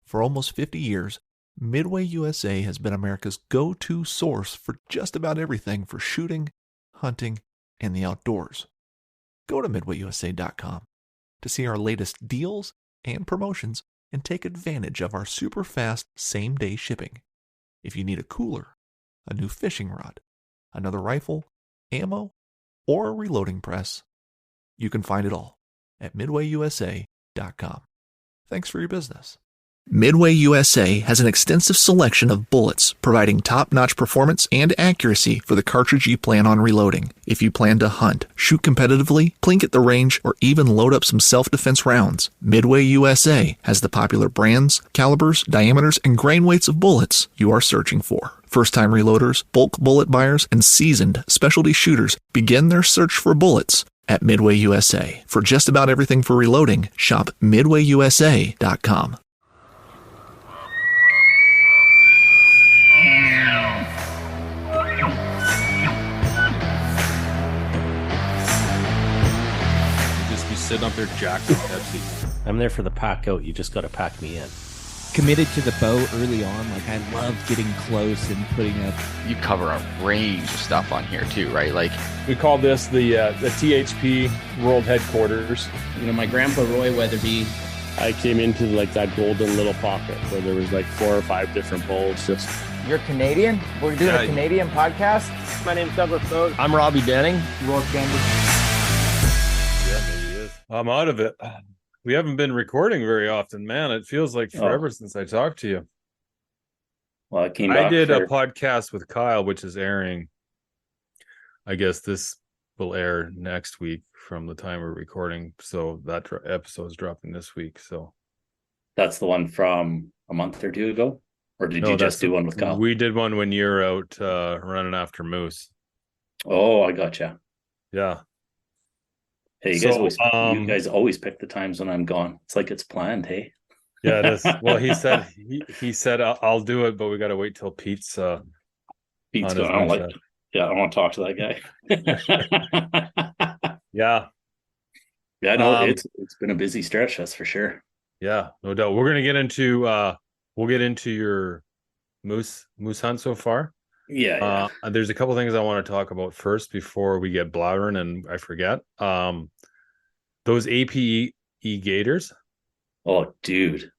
For almost 50 years, Midway USA has been America's go-to source for just about everything for shooting, hunting, and the outdoors. Go to midwayusa.com to see our latest deals and promotions and take advantage of our super fast same-day shipping. If you need a cooler, a new fishing rod, another rifle, ammo, or a reloading press, you can find it all at midwayusa.com. Thanks for your business. Midway USA has an extensive selection of bullets, providing top-notch performance and accuracy for the cartridge you plan on reloading. If you plan to hunt, shoot competitively, plink at the range, or even load up some self-defense rounds, Midway USA has the popular brands, calibers, diameters, and grain weights of bullets you are searching for. First-time reloaders, bulk bullet buyers, and seasoned specialty shooters begin their search for bullets at Midway USA. For just about everything for reloading, shop midwayusa.com. Sitting up there jacked with Pepsi. I'm there for the pack out. You just got to pack me in. Committed to the bow early on. Like, I love getting close and putting up. You cover a range of stuff on here too, right? Like, we call this the THP World Headquarters. You know, my grandpa Roy Weatherby. I came into like that golden little pocket where there was like 4 or 5 different bowls. Just You're Canadian? We're doing a Canadian podcast? My name's Douglas Bode. I'm Robbie Denning. Roy Candy. I'm out of it. We haven't been recording very often, man. It feels like forever since I talked to you. Well, I did a podcast with Kyle, which is airing. I guess this will air next week from the time we're recording. So that episode is dropping this week. So that's the one from a month or two ago? Or did you just do one with Kyle? We did one when you're out running after moose. Oh, I gotcha. Yeah. Hey, you guys always pick the times when I'm gone. It's like it's planned, hey? Yeah, it is. Well, he said I'll do it, but we got to wait till Pete's going. I don't want to talk to that guy. Yeah. Yeah, no, it's been a busy stretch, that's for sure. Yeah, no doubt. We're gonna get into we'll get into your moose hunt so far. Yeah. There's a couple things I want to talk about first before we get blabbering and I forget. Those APE gators. Oh, dude.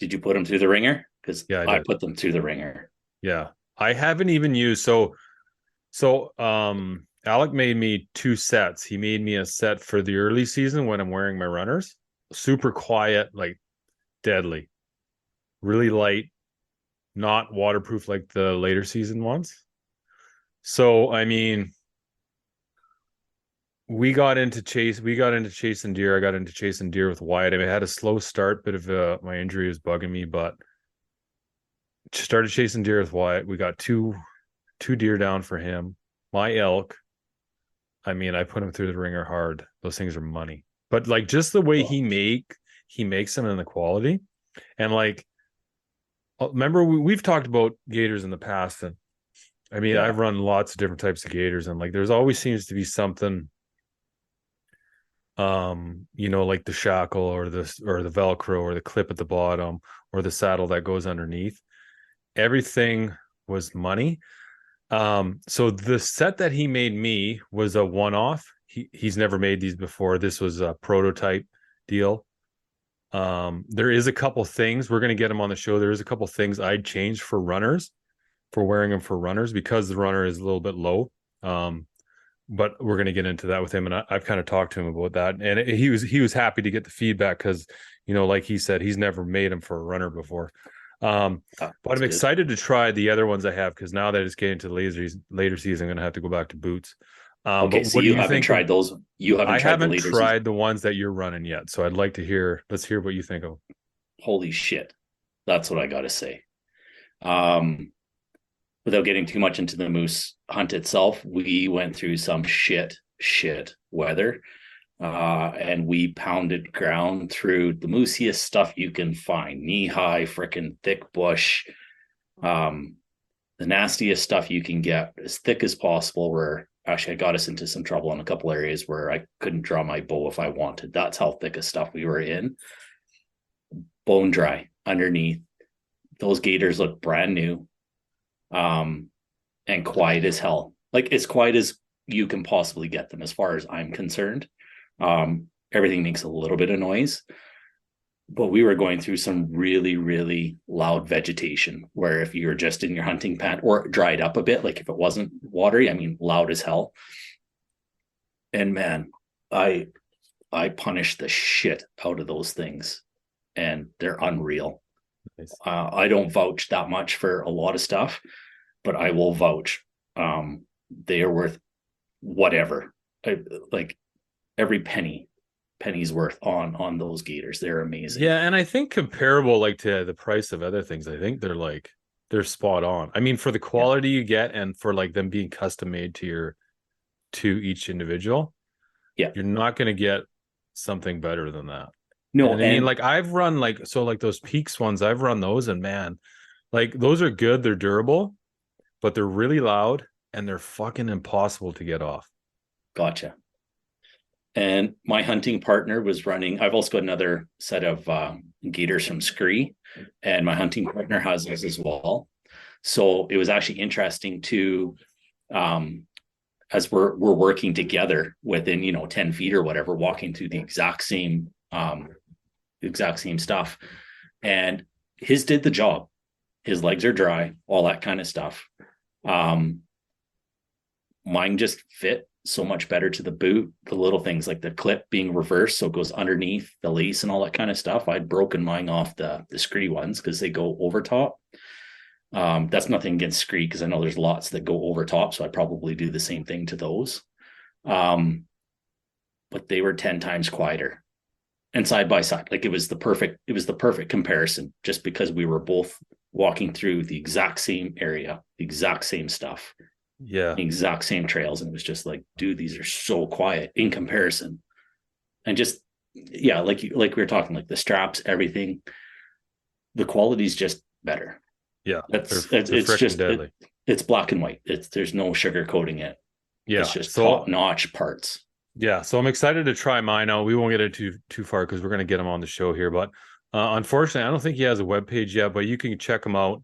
Did you put them through the ringer? Because I put them through the ringer. Yeah. I haven't even used Alec made me 2 sets. He made me a set for the early season when I'm wearing my runners. Super quiet, like deadly. Really light. Not waterproof like the later season ones. So, I mean, we got into chasing deer. I got into chasing deer with Wyatt. I mean, I had a slow start, bit of my injury was bugging me, but started chasing deer with Wyatt. We got two deer down for him. My elk. I mean, I put him through the ringer hard. Those things are money. But like just the way he makes them and the quality. And like, remember we've talked about gators in the past, and I mean I've run lots of different types of gators, and like there's always seems to be something like the shackle or the Velcro or the clip at the bottom or the saddle that goes underneath. Everything was money. So the set that he made me was a one-off. He's never made these before. This was a prototype deal. There is a couple things we're going to get him on the show. There is a couple things I'd change for wearing them for runners because the runner is a little bit low. But we're going to get into that with him, and I've kind of talked to him about that, and he was happy to get the feedback because like he said, he's never made them for a runner before. But I'm excited to try the other ones I have because now that it's getting to the later season, I'm going to have to go back to boots. Okay, so you haven't tried those. I haven't tried the ones that you're running yet, so I'd like to hear. Let's hear what you think of. Holy shit, that's what I got to say. Without getting too much into the moose hunt itself, we went through some shit weather, and we pounded ground through the moosiest stuff you can find, knee-high, freaking thick bush, the nastiest stuff you can get, as thick as possible, where actually it got us into some trouble in a couple areas where I couldn't draw my bow if I wanted. That's how thick of stuff we were in. bone dry underneath. Those gators look brand new, and quiet as hell. Like as quiet as you can possibly get them, as far as I'm concerned. Everything makes a little bit of noise, but we were going through some really, really loud vegetation where if you were just in your hunting pant or dried up a bit, like if it wasn't watery, I mean, loud as hell. And man, I punished the shit out of those things, and they're unreal. Nice. I don't vouch that much for a lot of stuff, but I will vouch. They are worth whatever. Like every penny's worth on those gators. They're amazing. Yeah, and I think comparable like to the price of other things, I think they're spot on. I mean, for the quality you get and for like them being custom made to each individual, you're not going to get something better than that. No, and I mean, like I've run like those Peaks ones, I've run those, and man, like those are good, they're durable, but they're really loud and they're fucking impossible to get off. Gotcha. And my hunting partner was running, I've also got another set of gators from Scree, and my hunting partner has those as well. So it was actually interesting to, as we're working together within, 10 feet or whatever, walking through the exact same stuff. And his did the job. His legs are dry, all that kind of stuff. Mine just fit so much better to the boot. The little things like the clip being reversed, so it goes underneath the lace and all that kind of stuff. I'd broken mine off the Scree ones because they go over top. That's nothing against Scree, because I know there's lots that go over top, so I'd probably do the same thing to those. But they were 10 times quieter, and side by side, like it was the perfect comparison, just because we were both walking through the exact same area, the exact same stuff, the exact same trails, and it was just like, dude, these are so quiet in comparison. And just like we were talking, like the straps, everything, the quality's just better. Yeah, it's just deadly. It's black and white. There's no sugarcoating it. Yeah, it's just top-notch parts. Yeah, so I'm excited to try mine out. We won't get it too far because we're going to get him on the show here. But unfortunately, I don't think he has a webpage yet, but you can check him out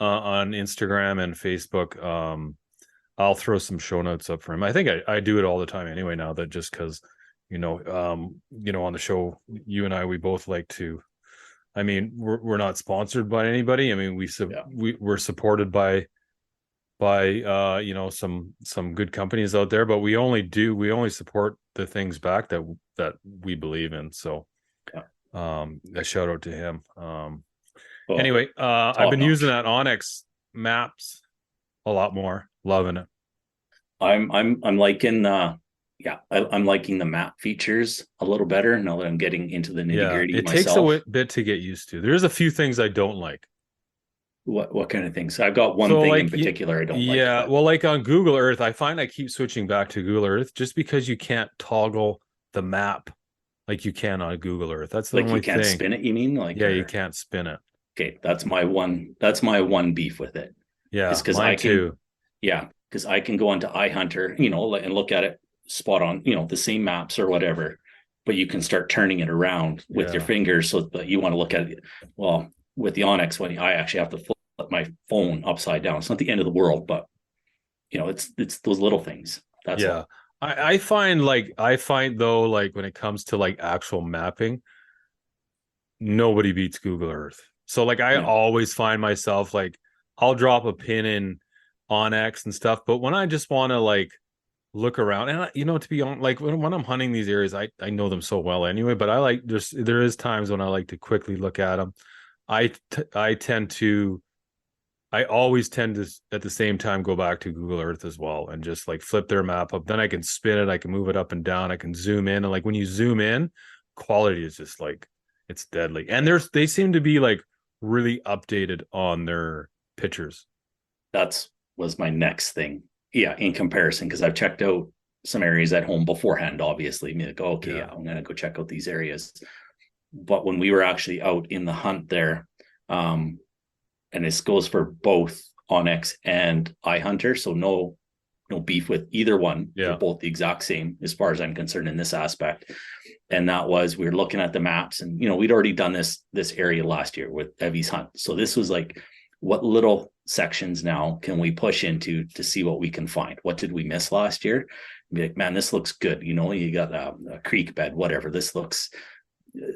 on Instagram and Facebook. I'll throw some show notes up for him. I think I do it all the time anyway now, that just because, on the show, you and I, we both like to, I mean, we're not sponsored by anybody. I mean, we're supported by some good companies out there, but we only support the things back that we believe in. So a shout out to him. Anyway, I've been using that Onyx maps a lot more, loving it. I'm liking I'm liking the map features a little better now that I'm getting into the nitty-gritty it myself. Takes a bit to get used to. There's a few things I don't like. What kind of things? I've got one thing in particular I don't like. Yeah, well, like on Google Earth, I find I keep switching back to Google Earth just because you can't toggle the map like you can on Google Earth. That's the only thing. Like you can't spin it, you mean? You can't spin it. Okay, that's my one beef with it. Yeah, mine too. Yeah, because I can go onto iHunter, and look at it spot on, the same maps or whatever, but you can start turning it around with your fingers so that you want to look at it. Well, with the Onyx, when I actually have to flip my phone upside down, it's not the end of the world, but it's those little things. That's all. I find though, like when it comes to like actual mapping, nobody beats Google Earth. So like I always find myself like I'll drop a pin in Onyx and stuff, but when I just want to like look around, and to be on, like when I'm hunting these areas, I know them so well anyway, but there is times when I like to quickly look at them. I always tend to at the same time go back to Google Earth as well and just like flip their map up. Then I can spin it, I can move it up and down, I can zoom in, and like when you zoom in, quality is just like, it's deadly. And they seem to be like really updated on their pictures. That was my next thing. Yeah, in comparison, because I've checked out some areas at home beforehand, obviously. I'm like, okay, I'm going to go check out these areas. But when we were actually out in the hunt there, and this goes for both Onyx and iHunter, so no beef with either one. Yeah. They're both the exact same as far as I'm concerned in this aspect. And that was, we were looking at the maps, and we'd already done this area last year with Evie's hunt. So this was like, what little sections now can we push into to see what we can find? What did we miss last year? Be like, man, this looks good. You got a creek bed, whatever. This looks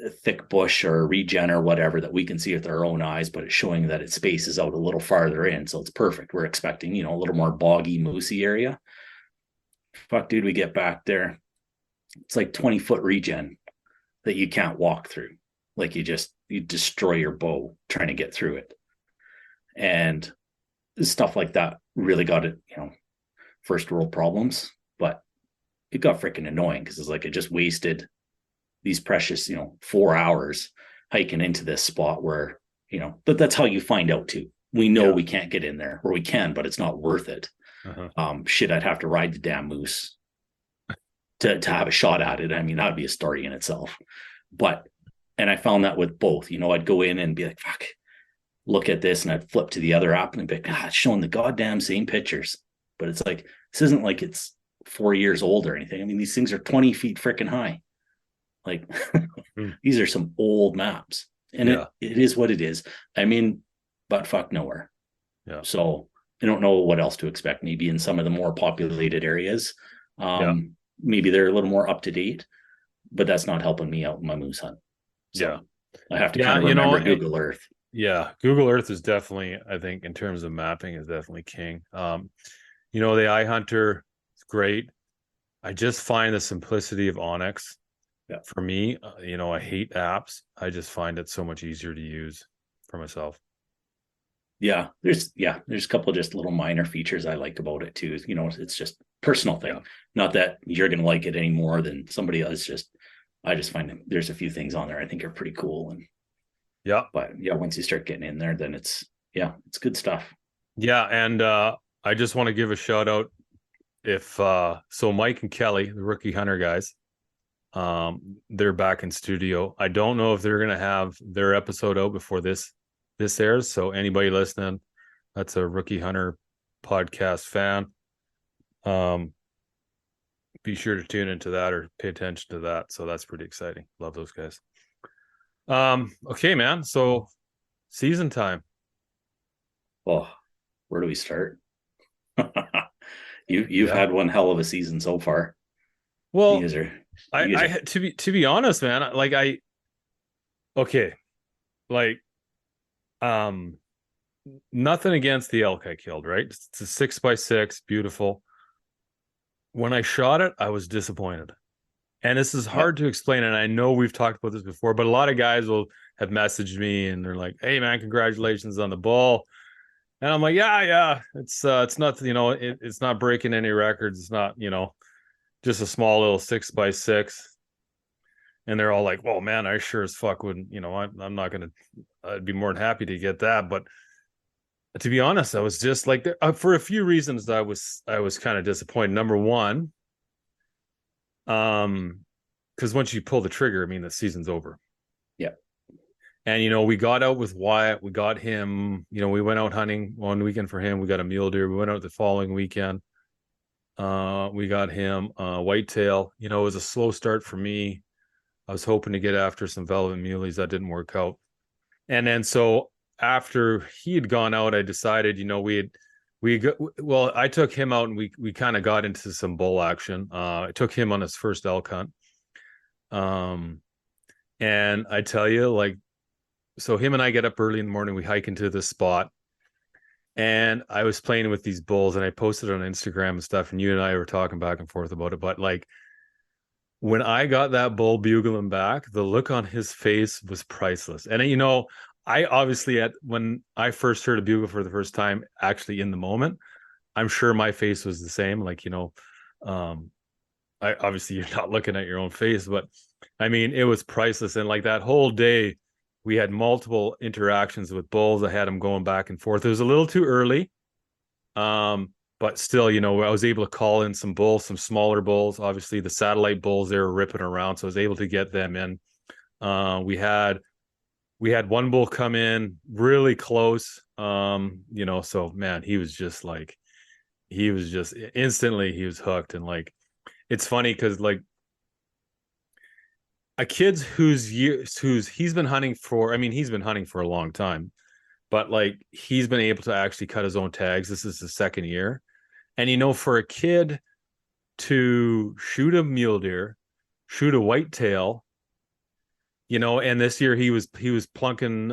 a thick bush or a regen or whatever that we can see with our own eyes, but it's showing that it spaces out a little farther in. So it's perfect. We're expecting, a little more boggy, moosey area. Fuck, dude, we get back there. It's like 20-foot regen that you can't walk through. Like you destroy your bow trying to get through it. And stuff like that really got it, first world problems, but it got freaking annoying because it's like, it just wasted these precious, 4 hours hiking into this spot where, but that's how you find out too. We know we can't get in there, or we can, but it's not worth it. I'd have to ride the damn moose to have a shot at it. I mean, that'd be a story in itself. And I found that with both, I'd go in and be like, fuck, look at this, and I'd flip to the other app and I'd be like, God, it's showing the goddamn same pictures. But it's like, this isn't like it's 4 years old or anything. I mean, these things are 20 feet freaking high. Like these are some old maps, and it is what it is. I mean, but fuck nowhere. Yeah. So I don't know what else to expect. Maybe in some of the more populated areas, maybe they're a little more up to date, but that's not helping me out in my moose hunt. So I have to kind of remember Google Earth. Yeah, Google Earth is definitely, I think, in terms of mapping, is definitely king. The iHunter is great. I just find the simplicity of Onyx. Yeah. For me, I hate apps. I just find it so much easier to use for myself. Yeah, there's a couple of just little minor features I like about it too. It's just personal thing. Yeah. Not that you're going to like it any more than somebody else. I just find there's a few things on there I think are pretty cool. And once you start getting in there, then it's good stuff. Yeah, and I just want to give a shout out so Mike and Kelly, the Rookie Hunter guys, they're back in studio. I don't know if they're going to have their episode out before this airs. So anybody listening, that's a Rookie Hunter podcast fan, be sure to tune into that or pay attention to that. So that's pretty exciting. Love those guys. Okay, man. So season time. Well, where do we start? You've had one hell of a season so far. Well, to be honest, man, nothing against the elk I killed, right? It's a 6x6, beautiful. When I shot it, I was disappointed. And this is hard to explain, and I know we've talked about this before, but a lot of guys will have messaged me and they're like, "Hey man, congratulations on the bull." And I'm like, yeah, it's not, it's not breaking any records. It's not, just a small little 6x6. And they're all like, "Well, man, I sure as fuck wouldn't, I'm not going to, I'd be more than happy to get that." But to be honest, I was just like, for a few reasons, I was kind of disappointed. Number one, because once you pull the trigger, I mean, the season's over. Yeah. And, we got out with Wyatt. We got him, we went out hunting one weekend for him. We got a mule deer. We went out the following weekend. We got him whitetail. It was a slow start for me. I was hoping to get after some velvet muleys. That didn't work out. And then so after he had gone out, I decided, I took him out and we kind of got into some bull action. I took him on his first elk hunt. And I tell you, so him and I get up early in the morning, we hike into this spot, and I was playing with these bulls and I posted on Instagram and stuff, and you and I were talking back and forth about it. But when I got that bull bugling back, the look on his face was priceless. And I obviously, when I first heard a bugle for the first time, actually in the moment, I'm sure my face was the same. I obviously you're not looking at your own face, but I mean, it was priceless. And that whole day, we had multiple interactions with bulls. I had them going back and forth. It was a little too early, but still, I was able to call in some bulls, some smaller bulls. Obviously, the satellite bulls, they were ripping around, so I was able to get them in. We had one bull come in really close, so man, he was just he was just instantly he was hooked. And like, it's funny because like a kid's who's he's been hunting for, I mean, he's been hunting for a long time, but like he's been able to actually cut his own tags. This is the second year. And you know, for a kid to shoot a mule deer, shoot a whitetail, you know, and this year he was plunking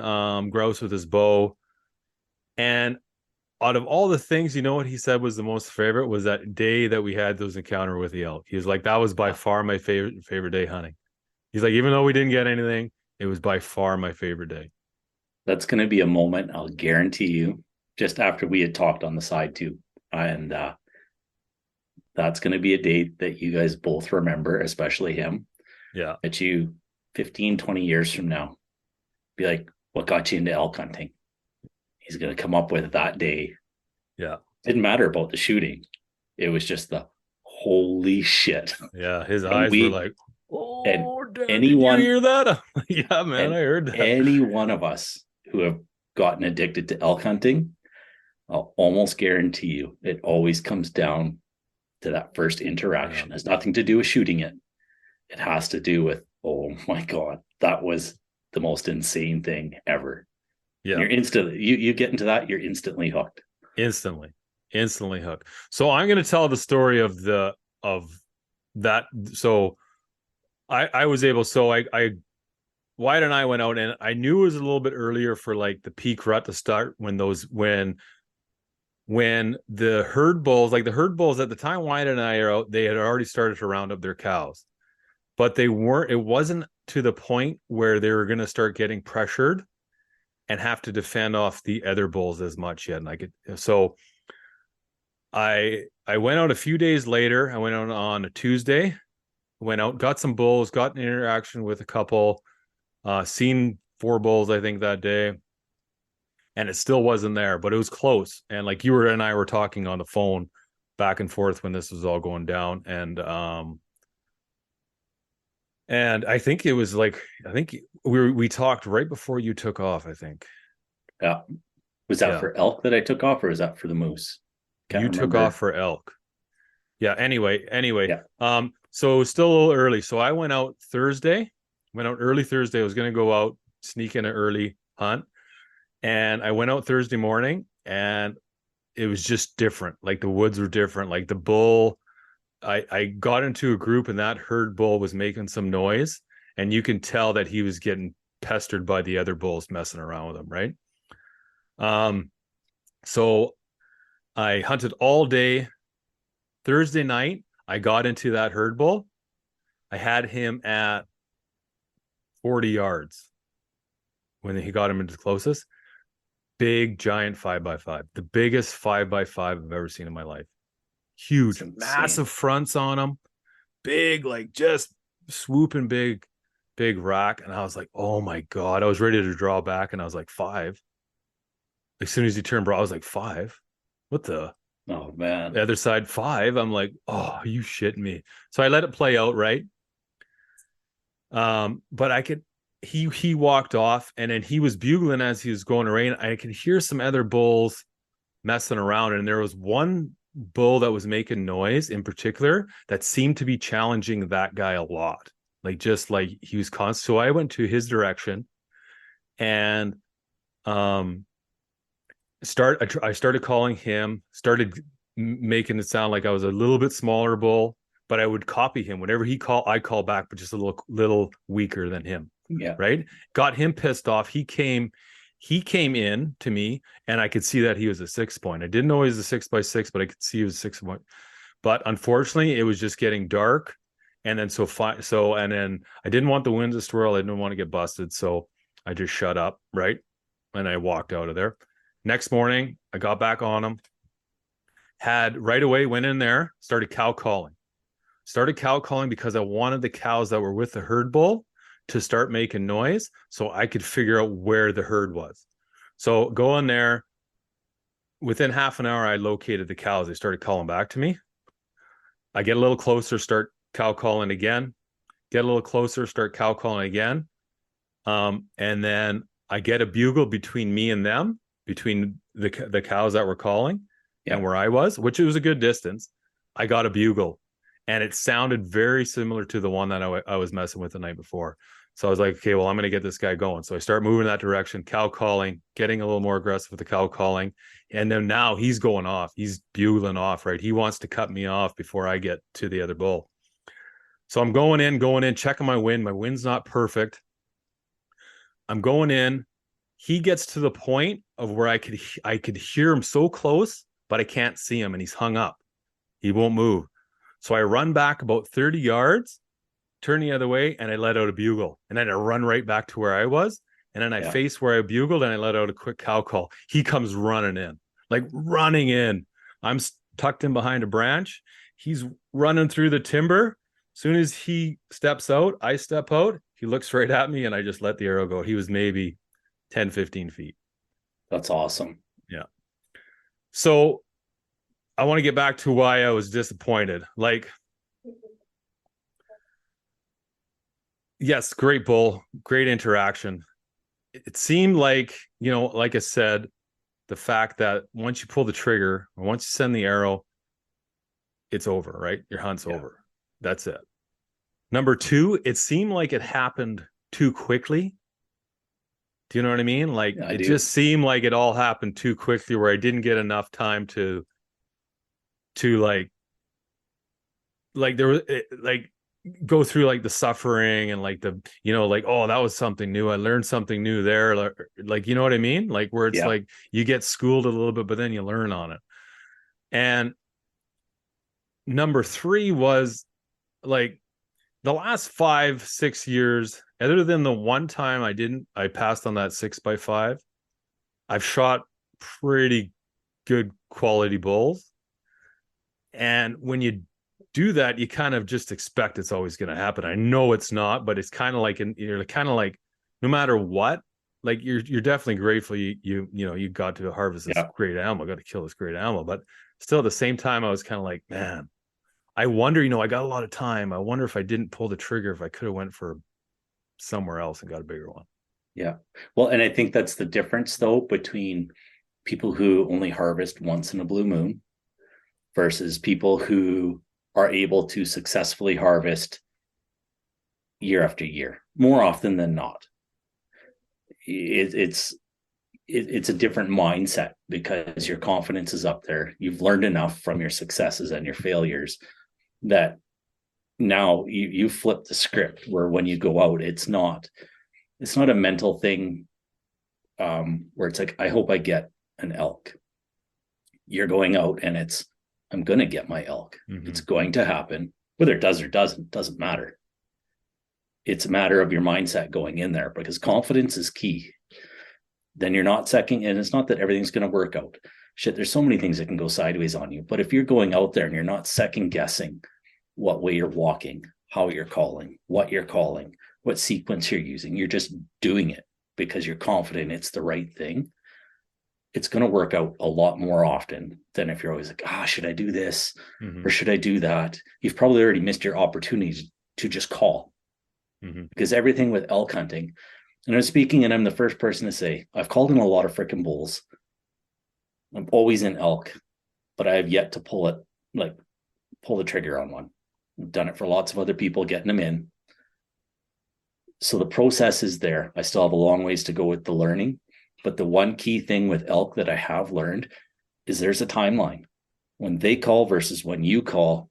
grouse with his bow. And out of all the things, you know what he said was the most favorite was that day that we had those encounter with the elk. He was like, that was by far my favorite day hunting. He's like, even though we didn't get anything, it was by far my favorite day. That's going to be a moment, I'll guarantee you, just after we had talked on the side too. And that's going to be a date that you guys both remember, especially him. Yeah. That you 15, 20 years from now, be like, what got you into elk hunting? He's going to come up with that day. Yeah. Didn't matter about the shooting. It was just the holy shit. Yeah. His eyes were like, oh, Dad, anyone, did you hear that? Yeah, man, I heard that. Any one of us who have gotten addicted to elk hunting, I'll almost guarantee you it always comes down to that first interaction. It has nothing to do with shooting it. It has to do with, oh my God, that was the most insane thing ever. Yeah. You're instantly, you get into that, you're instantly hooked. Instantly hooked. So I'm going to tell the story of that. So I was able, so Wyatt and I went out, and I knew it was a little bit earlier for like the peak rut to start when the herd bulls at the time Wyatt and I are out, they had already started to round up their cows, but it wasn't to the point where they were going to start getting pressured and have to defend off the other bulls as much yet. And I went out a few days later. I went out on a Tuesday, went out, got some bulls, got an interaction with a couple, seen 4 bulls, I think, that day. And it still wasn't there, but it was close. And like you and I were talking on the phone back and forth when this was all going down. And I think it was like, we talked right before you took off, I think. Yeah. Was that for elk that I took off, or was that for the moose? You took off for elk. Yeah. Anyway. Yeah. So it was still a little early. So I went out early Thursday. I was going to go out, sneak in an early hunt. And I went out Thursday morning, and it was just different. Like the woods were different. Like the bull, I got into a group, and that herd bull was making some noise, and you can tell that he was getting pestered by the other bulls messing around with him. Right. So I hunted all day. Thursday night, I got into that herd bull. I had him at 40 yards when he got him into the closest. Big, giant 5x5. The biggest 5x5 I've ever seen in my life. Huge, massive fronts on him. Big, like just swooping big rack. And I was like, oh my God. I was ready to draw back, and I was like, 5. As soon as he turned broad, I was like, 5? What the? Oh man. The other side, 5. I'm like, oh, are you shitting me? So I let it play out, right? But he walked off, and then he was bugling as he was going around. I could hear some other bulls messing around, and there was one bull that was making noise in particular that seemed to be challenging that guy a lot. Like, just like he was constant. So I went to his direction, and I started calling him, started making it sound like I was a little bit smaller bull, but I would copy him. Whenever he called, I call back, but just a little weaker than him. Yeah. Right. Got him pissed off. He came in to me, and I could see that he was a 6-point. I didn't know he was a 6x6, but I could see he was a 6-point. But unfortunately, it was just getting dark. And then and then I didn't want the wind to swirl. I didn't want to get busted. So I just shut up. Right. And I walked out of there. Next morning, I got back on him. Right away, went in there, started cow calling because I wanted the cows that were with the herd bull to start making noise so I could figure out where the herd was. So go in there. Within half an hour, I located the cows. They started calling back to me. I get a little closer, start cow calling again. Get a little closer, start cow calling again. And then I get a bugle between me and them, between the cows that were calling. and where I was, which it was a good distance, I got a bugle, and it sounded very similar to the one that I was messing with the night before. So I was like, okay, well, I'm going to get this guy going. So I start moving in that direction, cow calling, getting a little more aggressive with the cow calling. And then now he's going off. He's bugling off, right? He wants to cut me off before I get to the other bull. So I'm going in, checking my wind. My wind's not perfect. I'm going in. He gets to the point of where I could hear him so close, but I can't see him, and he's hung up. He won't move. So I run back about 30 yards, turn the other way, and I let out a bugle. And then I run right back to where I was. And then I face where I bugled, and I let out a quick cow call. He comes running in, like running in. I'm tucked in behind a branch. He's running through the timber. As soon as he steps out, I step out. He looks right at me, and I just let the arrow go. He was maybe 10, 15 feet. That's awesome. Yeah. So I want to get back to why I was disappointed. Like, yes, great bull, great interaction. It seemed like, like I said, the fact that once you pull the trigger or once you send the arrow, it's over, right? Your hunt's over. That's it. Number two, it seemed like it happened too quickly. Do you know what I mean? Like, it just seemed like it all happened too quickly, where I didn't get enough time to like there was like go through like the suffering and like the, like, oh, that was something new. I learned something new there. Like, you know what I mean? Like, where it's like you get schooled a little bit, but then you learn on it. And number three was like the last 5-6 years, other than the one time I passed on that 6x5, I've shot pretty good quality bulls. And when you do that, you kind of just expect it's always going to happen. I know it's not, but it's kind of like, you're kind of like, no matter what, like you're definitely grateful you got to harvest this great animal, got to kill this great animal. But still, at the same time, I was kind of like, man, I wonder, I got a lot of time. I wonder if I didn't pull the trigger, if I could have went for somewhere else and got a bigger one. Yeah. Well, and I think that's the difference, though, between people who only harvest once in a blue moon versus people who are able to successfully harvest year after year, more often than not. It's a different mindset because your confidence is up there. You've learned enough from your successes and your failures that now you flip the script, where when you go out, it's not a mental thing where it's like, I hope I get an elk. You're going out and it's, I'm going to get my elk. Mm-hmm. It's going to happen. Whether it does or doesn't matter. It's a matter of your mindset going in there, because confidence is key. Then you're not second, and it's not that everything's going to work out. Shit, there's so many things that can go sideways on you. But if you're going out there and you're not second guessing what way you're walking, how you're calling, what sequence you're using, you're just doing it because you're confident it's the right thing, it's going to work out a lot more often than if you're always like, should I do this? Mm-hmm. Or should I do that? You've probably already missed your opportunity to just call. Mm-hmm. Because everything with elk hunting, and I'm speaking, and I'm the first person to say, I've called in a lot of freaking bulls. I'm always in elk, but I have yet to pull the trigger on one. I've done it for lots of other people, getting them in. So the process is there. I still have a long ways to go with the learning. But the one key thing with elk that I have learned is there's a timeline. When they call versus when you call,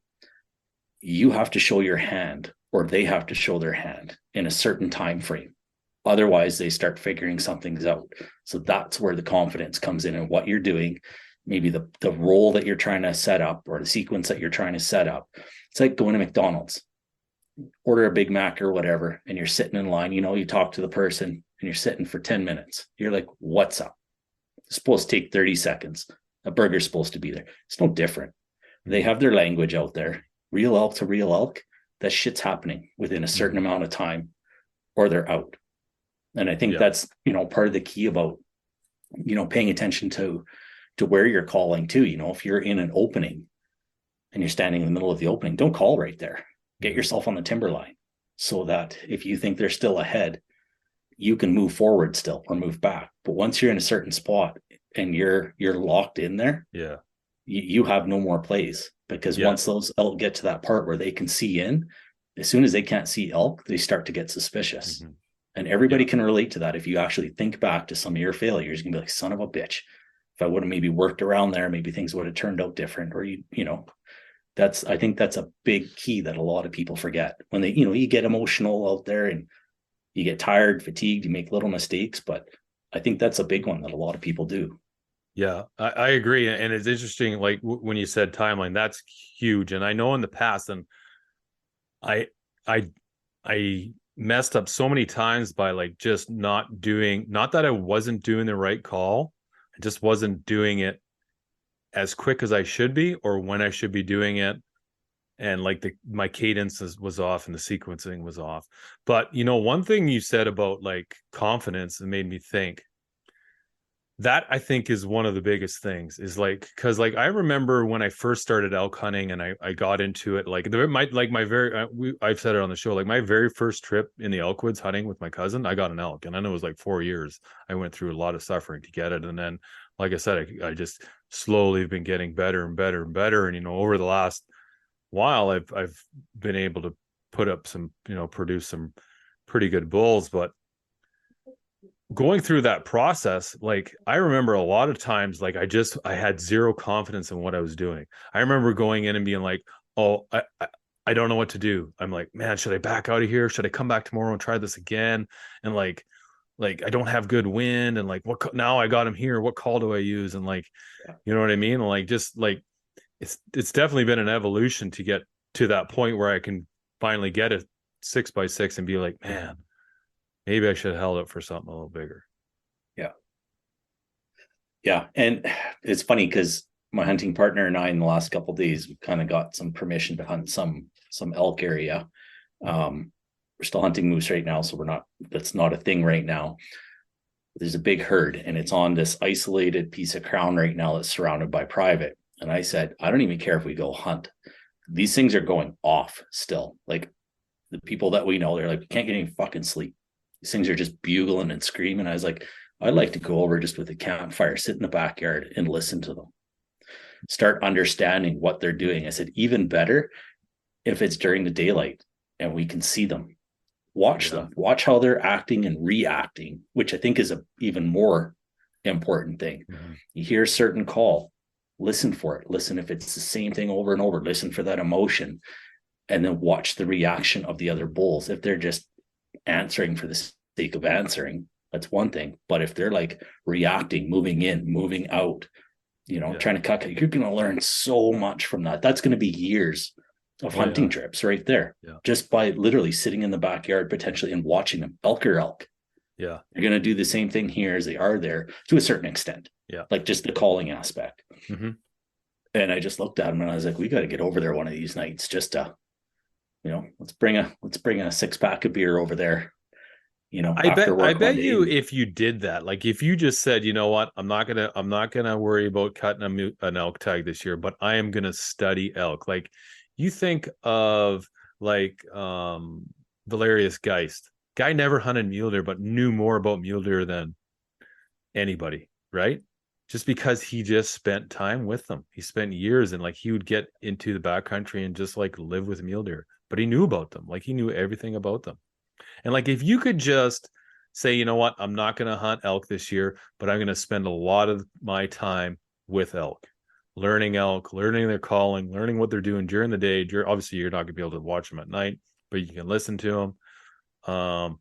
you have to show your hand, or they have to show their hand in a certain time frame. Otherwise, they start figuring some things out. So that's where the confidence comes in what you're doing, maybe the role that you're trying to set up or the sequence that you're trying to set up. It's like going to McDonald's, order a Big Mac or whatever, and you're sitting in line, you talk to the person and you're sitting for 10 minutes. You're like, what's up? It's supposed to take 30 seconds. A burger's supposed to be there. It's no different. They have their language out there. Real elk to real elk, that shit's happening within a certain amount of time, or they're out. And I think that's, part of the key about, paying attention to where you're calling too. If you're in an opening and you're standing in the middle of the opening, don't call right there. Get yourself on the timberline so that if you think they're still ahead, you can move forward still or move back. But once you're in a certain spot and you're locked in there, you have no more plays, because once those elk get to that part where they can see in, as soon as they can't see elk, they start to get suspicious. And everybody can relate to that. If you actually think back to some of your failures, you can be like, son of a bitch, if I would have maybe worked around there, maybe things would have turned out different. Or I think that's a big key that a lot of people forget when they, you get emotional out there and you get tired, fatigued, you make little mistakes. But I think that's a big one that a lot of people do. Yeah, I agree. And it's interesting, like when you said timeline, that's huge. And I know in the past, and I messed up so many times by like just not that I wasn't doing the right call. I just wasn't doing it as quick as I should be, or when I should be doing it. And like my cadence was off and the sequencing was off. But one thing you said about like confidence, it made me think that I think is one of the biggest things, is like, because like I remember when I first started elk hunting and I got into it, like I've said it on the show, like my very first trip in the elk woods hunting with my cousin, I got an elk, and I know it was like 4 years. I went through a lot of suffering to get it, and then like I said, I just slowly been getting better and better and better, and over the last while I've been able to put up some, produce some pretty good bulls. But going through that process, like I remember a lot of times, like I had zero confidence in what I was doing. I remember going in and being like, oh, I don't know what to do. I'm like, man, should I back out of here? Should I come back tomorrow and try this again? And like I don't have good wind, and like, now I got him here, what call do I use? And like, you know what I mean? And like, just like, it's definitely been an evolution to get to that point where I can finally get a 6x6 and be like, man, maybe I should have held it for something a little bigger. Yeah. And it's funny because my hunting partner and I, in the last couple of days, we kind of got some permission to hunt some elk area. We're still hunting moose right now, so that's not a thing right now. There's a big herd, and it's on this isolated piece of crown right now that's surrounded by private. And I said, I don't even care if we go hunt. These things are going off still. Like the people that we know, they're like, we can't get any fucking sleep. These things are just bugling and screaming. I was like, I'd like to go over just with a campfire, sit in the backyard and listen to them. Start understanding what they're doing. I said, even better if it's during the daylight and we can see them. Watch them. Watch how they're acting and reacting, which I think is a even more important thing. You hear a certain call, listen for it. Listen if it's the same thing over and over. Listen for that emotion, and then watch the reaction of the other bulls. If they're just answering for the sake of answering, that's one thing. But if they're like reacting, moving in, moving out, trying to cut, you're going to learn so much from that. That's going to be years of hunting trips right there, just by literally sitting in the backyard potentially and watching them. Elk or elk. Yeah. They're going to do the same thing here as they are there to a certain extent. Yeah. Like just the calling aspect. And I just looked at him and I was like, we got to get over there one of these nights just to, let's bring a 6-pack of beer over there. I bet you if you did that, like if you just said, you know what, I'm not gonna worry about cutting an elk tag this year, but I am gonna study elk. Like you think of like Valerius Geist. Guy never hunted mule deer, but knew more about mule deer than anybody, right? Just because he just spent time with them. He spent years, and like he would get into the backcountry and just like live with mule deer, but he knew about them. Like he knew everything about them. And like, if you could just say, you know what, I'm not going to hunt elk this year, but I'm going to spend a lot of my time with elk, learning their calling, learning what they're doing during the day. Obviously, you're not going to be able to watch them at night, but you can listen to them.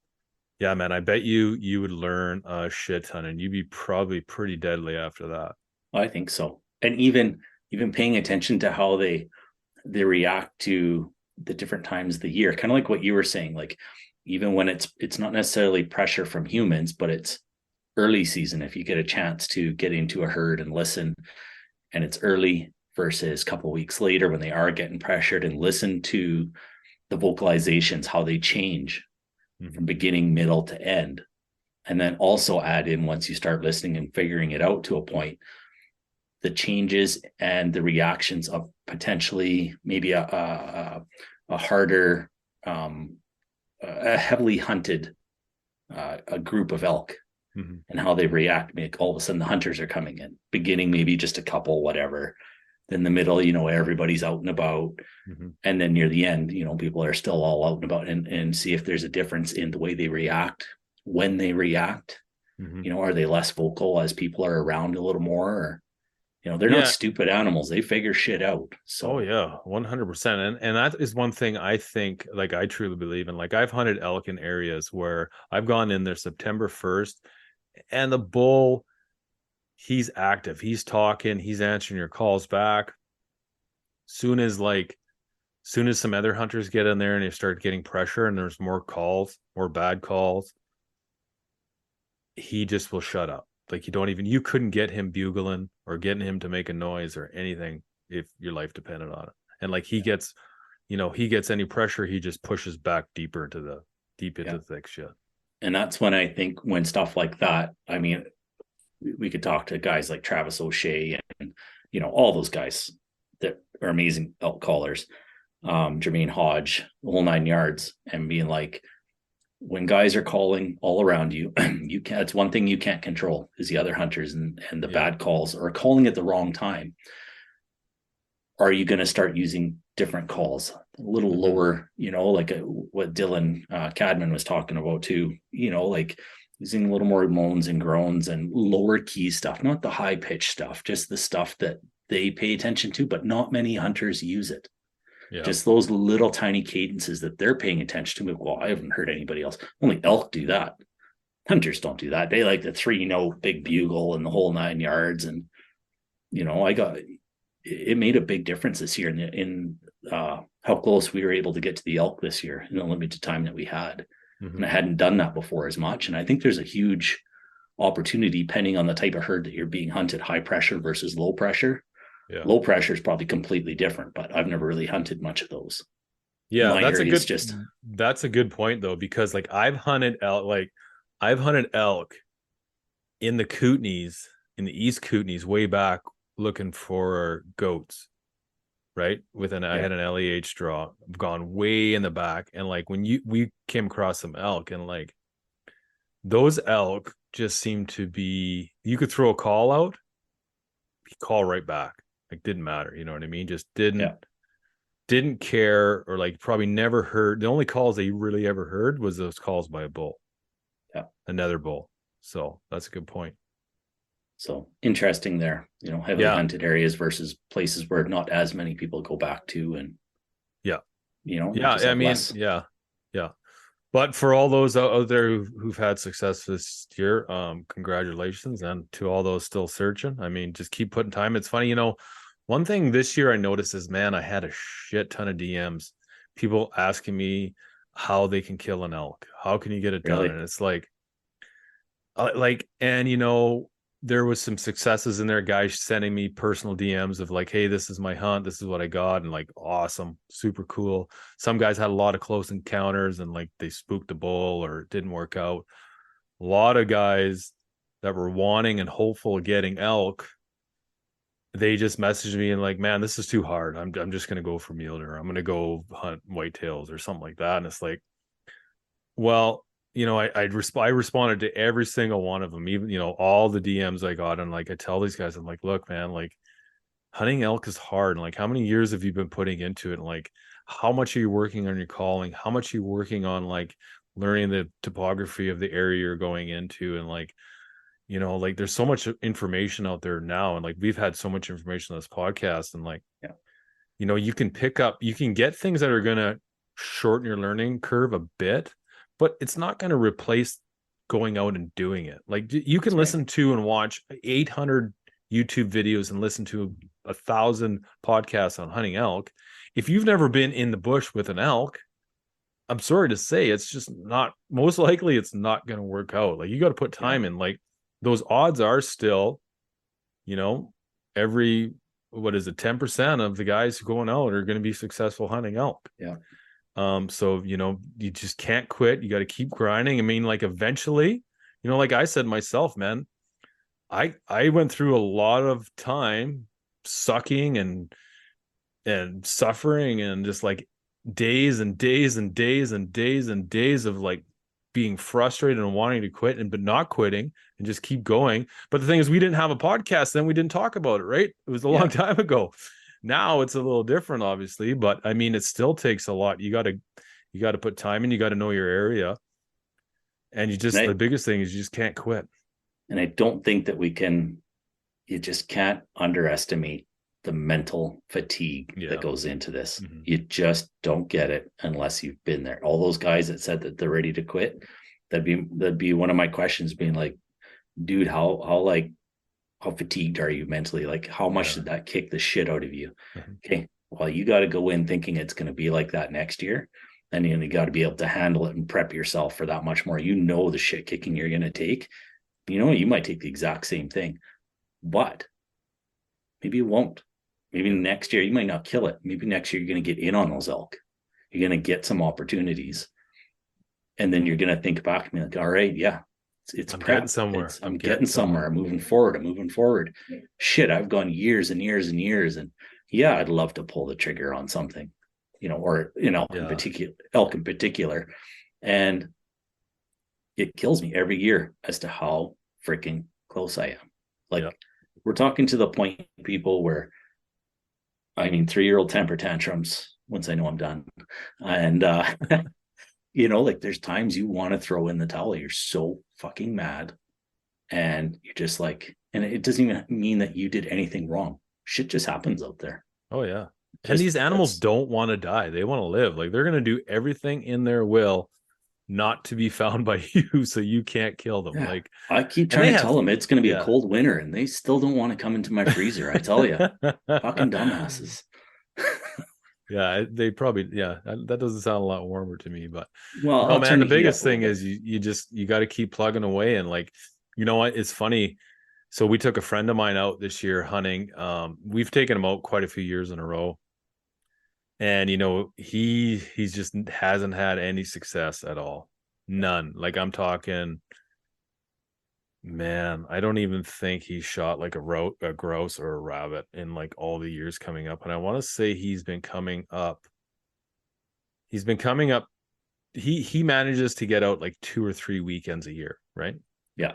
Yeah, man, I bet you would learn a shit ton, and you'd be probably pretty deadly after that. I think so. And even paying attention to how they react to the different times of the year, kind of like what you were saying, like even when it's not necessarily pressure from humans, but it's early season. If you get a chance to get into a herd and listen, and it's early versus a couple of weeks later when they are getting pressured, and listen to the vocalizations, how they change from beginning, middle to end. And then also add in, once you start listening and figuring it out to a point, the changes and the reactions of potentially maybe a harder, a heavily hunted a group of elk, and how they react. Like all of a sudden the hunters are coming in, beginning maybe just a couple, whatever. Then the middle, everybody's out and about. And then near the end, people are still all out and about, and see if there's a difference in the way they react when they react. Are they less vocal as people are around a little more? Or, they're not stupid animals. They figure shit out. So, 100%. And that is one thing I think, like, I truly believe in. Like, I've hunted elk in areas where I've gone in there September 1st, and the bull, he's active. He's talking. He's answering your calls back. Soon as some other hunters get in there and they start getting pressure and there's more calls, more bad calls, he just will shut up. Like, you couldn't get him bugling or getting him to make a noise or anything if your life depended on it. And like, he gets any pressure, he just pushes back deep into the thick shit. And that's when I think, when stuff like that, I mean, we could talk to guys like Travis O'Shea and, all those guys that are amazing elk callers, Jermaine Hodge, the whole 9 yards, and being like, when guys are calling all around you, it's one thing you can't control is the other hunters and the bad calls, or calling at the wrong time. Are you going to start using different calls, a little lower, like what Dylan Cadman was talking about too, like using a little more moans and groans and lower key stuff, not the high pitch stuff, just the stuff that they pay attention to, but not many hunters use it. Yeah. Just those little tiny cadences that they're paying attention to. Well, I haven't heard anybody else. Only elk do that. Hunters don't do that. They like the 3-note big bugle and the whole 9 yards. And, it made a big difference this year in how close we were able to get to the elk this year in the limited time that we had. And I hadn't done that before as much. And I think there's a huge opportunity, depending on the type of herd that you're being hunted, high pressure versus low pressure. Yeah. Low pressure is probably completely different, but I've never really hunted much of those. Yeah, that's a good point though, because like I've hunted elk in the Kootenays, in the East Kootenays, way back, looking for goats, right? I had an LEH draw. I've gone way in the back, and like when we came across some elk, and like those elk just seemed to be, you could throw a call out, he call right back. Like, didn't matter, you know what I mean? Just didn't care, or like probably never heard. The only calls they really ever heard was those calls by a bull. Yeah. Another bull. So that's a good point. So interesting there, heavily hunted areas versus places where not as many people go back to. And but for all those out there who've had success this year, congratulations. And to all those still searching, I mean, just keep putting time. It's funny, one thing this year I noticed is, man, I had a shit ton of DMs, people asking me how they can kill an elk. How can you get it done? And it's like, there was some successes in there, guys sending me personal DMs of like, hey, this is my hunt, this is what I got, and like, awesome, super cool. Some guys had a lot of close encounters and like they spooked a bull or it didn't work out. A lot of guys that were wanting and hopeful of getting elk, they just messaged me and like, man, this is too hard. I'm just gonna go for mule deer. I'm gonna go hunt whitetails or something like that. And it's like, well, I responded to every single one of them, even, all the DMs I got. And like, I tell these guys, I'm like, look, man, like hunting elk is hard. And like, how many years have you been putting into it? And like, how much are you working on your calling? How much are you working on like learning the topography of the area you're going into? And like, like there's so much information out there now. And like, we've had so much information on this podcast, and like, you can get things that are going to shorten your learning curve a bit, but it's not going to replace going out and doing it. Like, you can listen to and watch 800 YouTube videos and listen to 1,000 podcasts on hunting elk. If you've never been in the bush with an elk, I'm sorry to say, it's just not, most likely it's not going to work out. Like, you got to put time in. Like, those odds are still, every, 10% of the guys going out are going to be successful hunting elk. Yeah. So, you just can't quit. You got to keep grinding. I mean, like, eventually, like I said myself, man, I went through a lot of time sucking and suffering, and just like days and days and days and days and days of like being frustrated and wanting to quit, but not quitting and just keep going. But the thing is, we didn't have a podcast then. We didn't talk about it, right? It was a long time ago. Now it's a little different, obviously, but I mean, it still takes a lot. You got to put time in, you got to know your area. And the biggest thing is you just can't quit. And I don't think that you just can't underestimate the mental fatigue that goes into this. Mm-hmm. You just don't get it unless you've been there. All those guys that said that they're ready to quit, that'd be one of my questions, being like, dude, how fatigued are you mentally? Like, how much did that kick the shit out of you? Mm-hmm. Okay, well, you got to go in thinking it's going to be like that next year. And you got to be able to handle it and prep yourself for that much more. You know the shit kicking you're going to take. You might take the exact same thing, but maybe you won't. Maybe next year you might not kill it. Maybe next year you're going to get in on those elk. You're going to get some opportunities. And then you're going to think back and be like, all right, yeah, it's I'm getting somewhere. I'm getting somewhere. I'm moving forward. Shit, I've gone years and years and years. And yeah, I'd love to pull the trigger on something, or elk in particular. And it kills me every year as to how freaking close I am. Like, we're talking to the point, people, where 3-year-old temper tantrums once I know I'm done. And like, there's times you want to throw in the towel. You're so fucking mad, and you're just like, and it doesn't even mean that you did anything wrong. Shit just happens out there. Oh yeah. And these animals don't want to die. They want to live. Like, they're going to do everything in their will not to be found by you, so you can't kill them. Yeah. Like, I keep trying to tell them it's going to be a cold winter, and they still don't want to come into my freezer. I tell you, fucking dumbasses. Yeah, they probably, that doesn't sound a lot warmer to me, but the biggest thing is you got to keep plugging away. And like, you know what, it's funny. So we took a friend of mine out this year hunting. We've taken him out quite a few years in a row. And, he's just hasn't had any success at all. None. Like, I'm talking, man, I don't even think he shot like a grouse or a rabbit in like all the years coming up. And I want to say he's been coming up. He manages to get out like 2 or 3 weekends a year. Right. Yeah.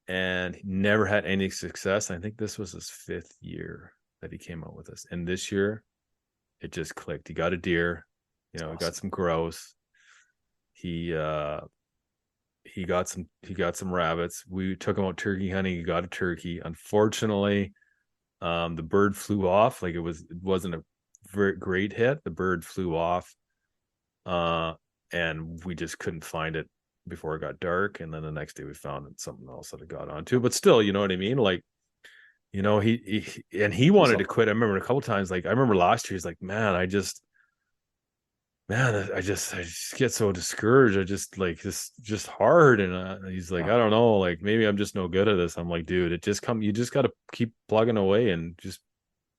And he never had any success. I think this was his 5th year that he came out with us. And this year, it just clicked. He got a deer, awesome. He got some grouse. He got some rabbits. We took him out turkey hunting. He got a turkey. Unfortunately, the bird flew off. Like, it wasn't a very great hit. The bird flew off, and we just couldn't find it before it got dark. And then the next day we found it, something else that it got onto. But still, you know what I mean? Like, he wanted to quit. I remember a couple times, like, I remember last year, he's like, man, I just get so discouraged. I just like, this just hard. And he's like, I don't know, like, maybe I'm just no good at this. I'm like, dude, you just got to keep plugging away, and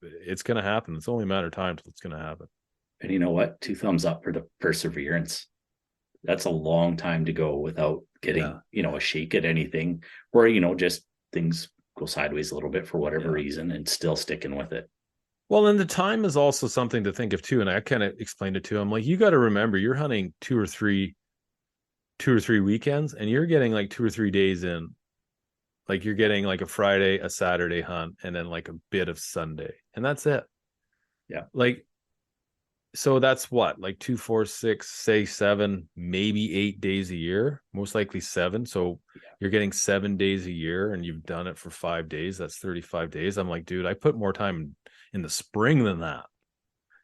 it's going to happen. It's only a matter of time till it's going to happen. And you know what? 2 thumbs up for the perseverance. That's a long time to go without getting, a shake at anything, or, just things go sideways a little bit for whatever reason, and still sticking with it. Well, and the time is also something to think of too. And I kind of explained it to him, like, you got to remember, you're hunting 2 or 3 weekends, and you're getting like 2 or 3 days in. Like, you're getting like a Friday, a Saturday hunt, and then like a bit of Sunday, and that's it. Yeah. Like, so that's what, like 2, 4, 6, say 7, maybe 8 days a year, most likely 7. So you're getting 7 days a year, and you've done it for 5 days. That's 35 days. I'm like, dude, I put more time in the spring than that.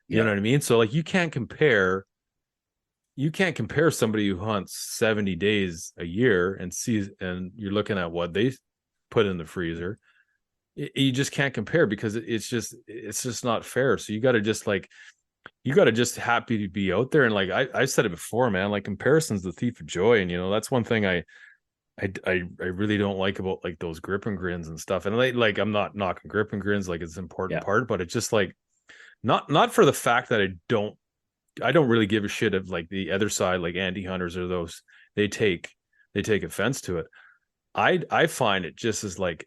You know what I mean? So like, you can't compare somebody who hunts 70 days a year and you're looking at what they put in the freezer. You just can't compare, because it's just not fair. So you got to just happy to be out there. And like, I said it before, man, like, comparison's the thief of joy. And, that's one thing I really don't like about like those grip and grins and stuff. And like, I'm not knocking grip and grins, like, it's an important part, but it's just like, not for the fact that I don't really give a shit of like the other side, like anti-hunters or those, they take offense to it. I find it just as like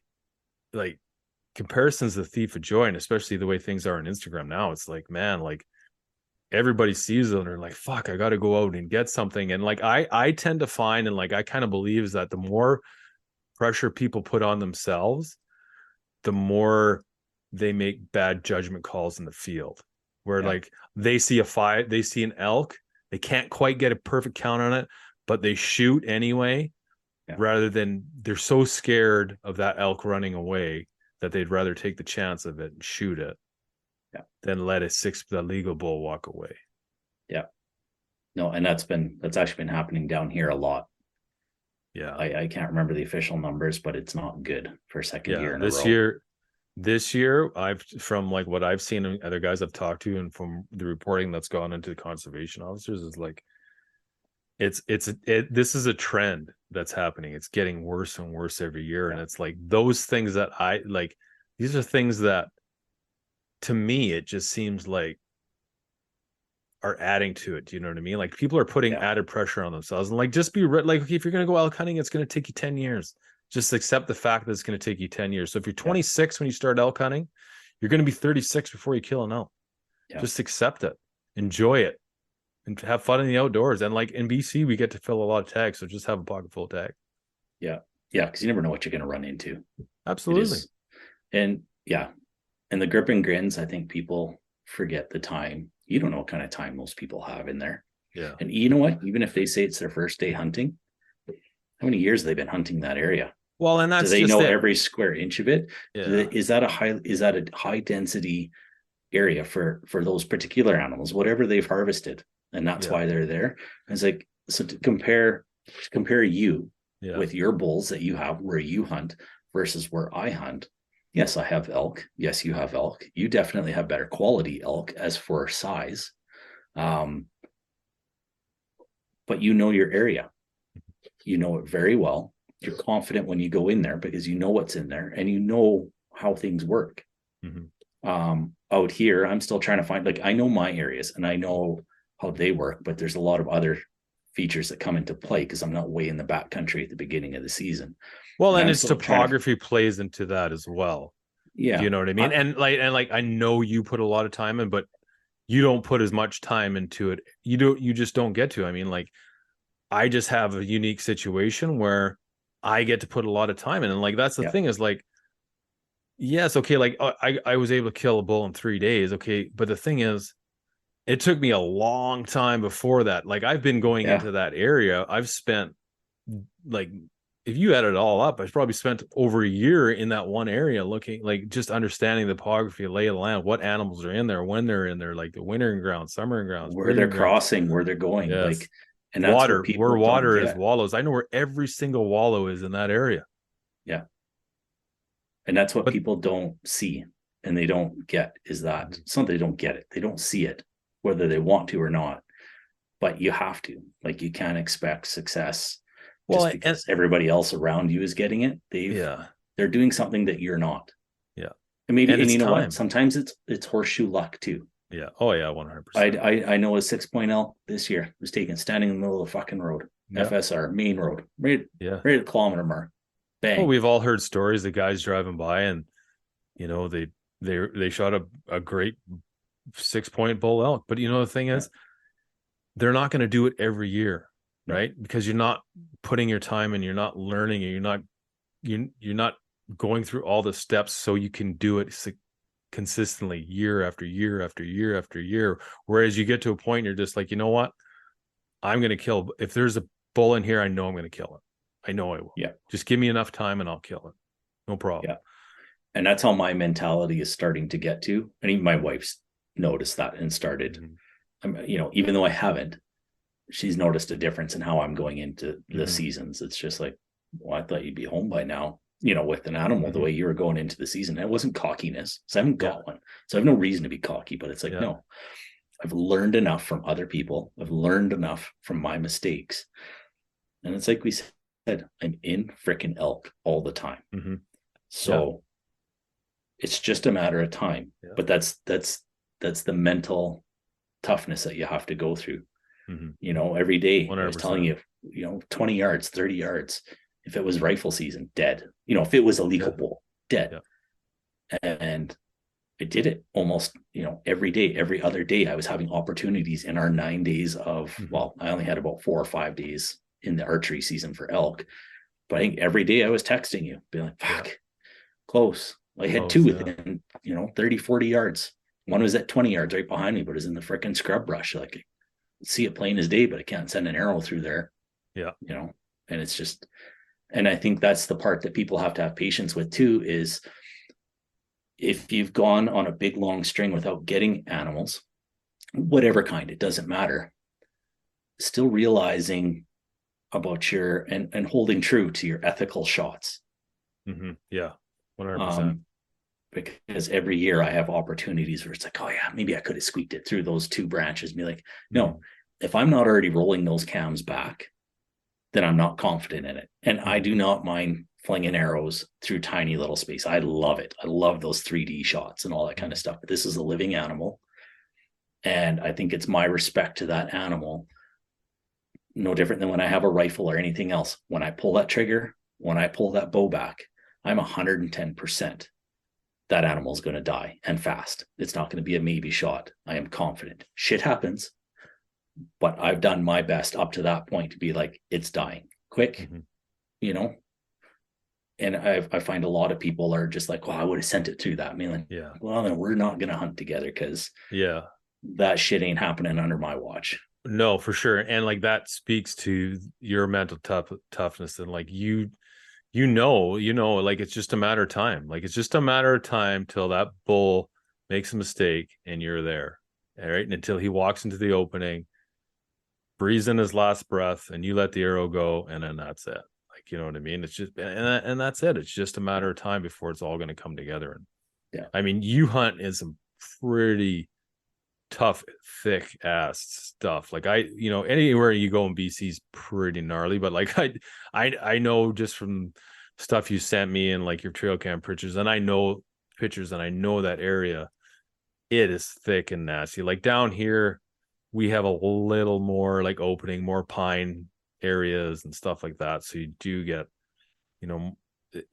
comparison's the thief of joy. And especially the way things are on Instagram now, it's like, man, like, everybody sees it and they're like, fuck, I got to go out and get something. And like, I tend to find, and like, I kind of believe, is that the more pressure people put on themselves, the more they make bad judgment calls in the field where Yeah. like they see an elk, they can't quite get a perfect count on it, but they shoot anyway, rather than they're so scared of that elk running away that they'd rather take the chance of it and shoot it than let the legal bull walk away. Yeah. No, and that's actually been happening down here a lot. Yeah. I can't remember the official numbers, but it's not good for a second year in a row. This year, from like what I've seen and other guys I've talked to, and from the reporting that's gone into the conservation officers, is like this is a trend that's happening. It's getting worse and worse every year, and it's like those things that I like. These are things that, to me, it just seems like are adding to it. Do you know what I mean? Like people are putting added pressure on themselves, and like just be like, okay, if you're going to go elk hunting, it's going to take you 10 years. Just accept the fact that it's going to take you 10 years. So if you're 26 when you start elk hunting, you're going to be 36 before you kill an elk. Just accept it, enjoy it, and have fun in the outdoors. And like in BC, we get to fill a lot of tags, so just have a pocket full of tag. Yeah, because you never know what you're going to run into. Absolutely. And the grip and grins, I think people forget the time. You don't know what kind of time most people have in there. Yeah. And you know what? Even if they say it's their first day hunting, how many years have they been hunting that area? Well, and that's do they know every square inch of it? Yeah. Is that a high density area for those particular animals, whatever they've harvested, and that's why they're there? And it's like, so to compare you with your bulls that you have where you hunt versus where I hunt. Yes, I have elk. Yes, you have elk. You definitely have better quality elk as for size. But you know your area. You know it very well. You're confident when you go in there because you know what's in there and you know how things work. Mm-hmm. Out here, I'm still trying to find, like, I know my areas and I know how they work, but there's a lot of other features that come into play because I'm not way in the back country at the beginning of the season. Well, and its topography plays into that as well. Yeah. Do you know what I mean? And I know you put a lot of time in, but you don't put as much time into it. You just don't get to. I mean, like, I just have a unique situation where I get to put a lot of time in. And like, that's the thing is like, yes, okay, like I was able to kill a bull in 3 days. Okay. But the thing is, it took me a long time before that. Like I've been going into that area. I've spent, like, if you add it all up, I've probably spent over a year in that one area looking, like, just understanding the topography, lay of the land, what animals are in there, when they're in there, like the wintering grounds, summering grounds, where they're crossing, where they're going. Yes. Like, and that's where water is, wallows. I know where every single wallow is in that area. Yeah. And that's what people don't see and they don't get, is that it's not that they don't get it. They don't see it, whether they want to or not. But you have to. Like, you can't expect success just because everybody else around you is getting it. They're doing something that you're not. Yeah. And maybe, and you know what? Sometimes it's horseshoe luck too. Yeah. Oh yeah, 100%. I know a 6 L this year was taken standing in the middle of the fucking road. FSR, main road, right at the kilometer mark. Bang. Well, we've all heard stories of guys driving by and, you know, they shot a great 6-point bull elk. But you know, the thing is, they're not going to do it every year, right? Because you're not putting your time and you're not learning and you're not going through all the steps so you can do it consistently year after year after year after year. Whereas you get to a point, you're just like, you know what? I'm going to kill. If there's a bull in here, I know I'm going to kill it. I know I will. Yeah. Just give me enough time and I'll kill it. No problem. Yeah. And that's how my mentality is starting to get to. I mean, my wife's noticed that and started, you know, even though I haven't, she's noticed a difference in how I'm going into the seasons. It's just like, well, I thought you'd be home by now, you know, with an animal, the way you were going into the season. It wasn't cockiness. So I haven't got one. So I have no reason to be cocky, but it's like, no, I've learned enough from other people. I've learned enough from my mistakes. And it's like we said, I'm in freaking elk all the time. So it's just a matter of time. But that's the mental toughness that you have to go through. You know, every day 100%. I was telling you, you know, 20 yards, 30 yards. If it was rifle season, dead. You know, if it was a legal bull, dead. And I did it almost, you know, every day, every other day. I was having opportunities in our 9 days of, well, I only had about 4 or 5 days in the archery season for elk. But I think every day I was texting you, being like, fuck, close. I had two within, 30, 40 yards. One was at 20 yards right behind me, but it was in the freaking scrub brush. Like, I see it plain as day, but I can't send an arrow through there. Yeah. And it's just, and I think that's the part that people have to have patience with too, is if you've gone on a big long string without getting animals, whatever kind, it doesn't matter, still realizing about your and holding true to your ethical shots. Mm-hmm. Yeah, 100%. Because every year I have opportunities where it's like, oh yeah, maybe I could have squeaked it through those two branches and be like, no, if I'm not already rolling those cams back, then I'm not confident in it. And I do not mind flinging arrows through tiny little space. I love it. I love those 3D shots and all that kind of stuff. But this is a living animal. And I think it's my respect to that animal, no different than when I have a rifle or anything else. When I pull that trigger, when I pull that bow back, I'm 110%. That animal is going to die, and fast. It's not going to be a maybe shot. I am confident. Shit happens, but I've done my best up to that point to be like, it's dying quick, and I find a lot of people are just like, well, I would have sent it through that. I mean, like, yeah, well, then we're not going to hunt together, because that shit ain't happening under my watch. No, for sure. And like, that speaks to your mental toughness, and like, like, it's just a matter of time. Like, it's just a matter of time till that bull makes a mistake and you're there. All right. And until he walks into the opening, breathes in his last breath, and you let the arrow go, and then that's it. Like, you know what I mean? It's just, and that's it. It's just a matter of time before it's all going to come together. And yeah, I mean, you hunt in some pretty tough, thick ass stuff. Like, anywhere you go in BC is pretty gnarly, but like, I know just from stuff you sent me and like your trail cam pictures, and I know that area, it is thick and nasty. Like, down here we have a little more like opening, more pine areas and stuff like that, so you do get,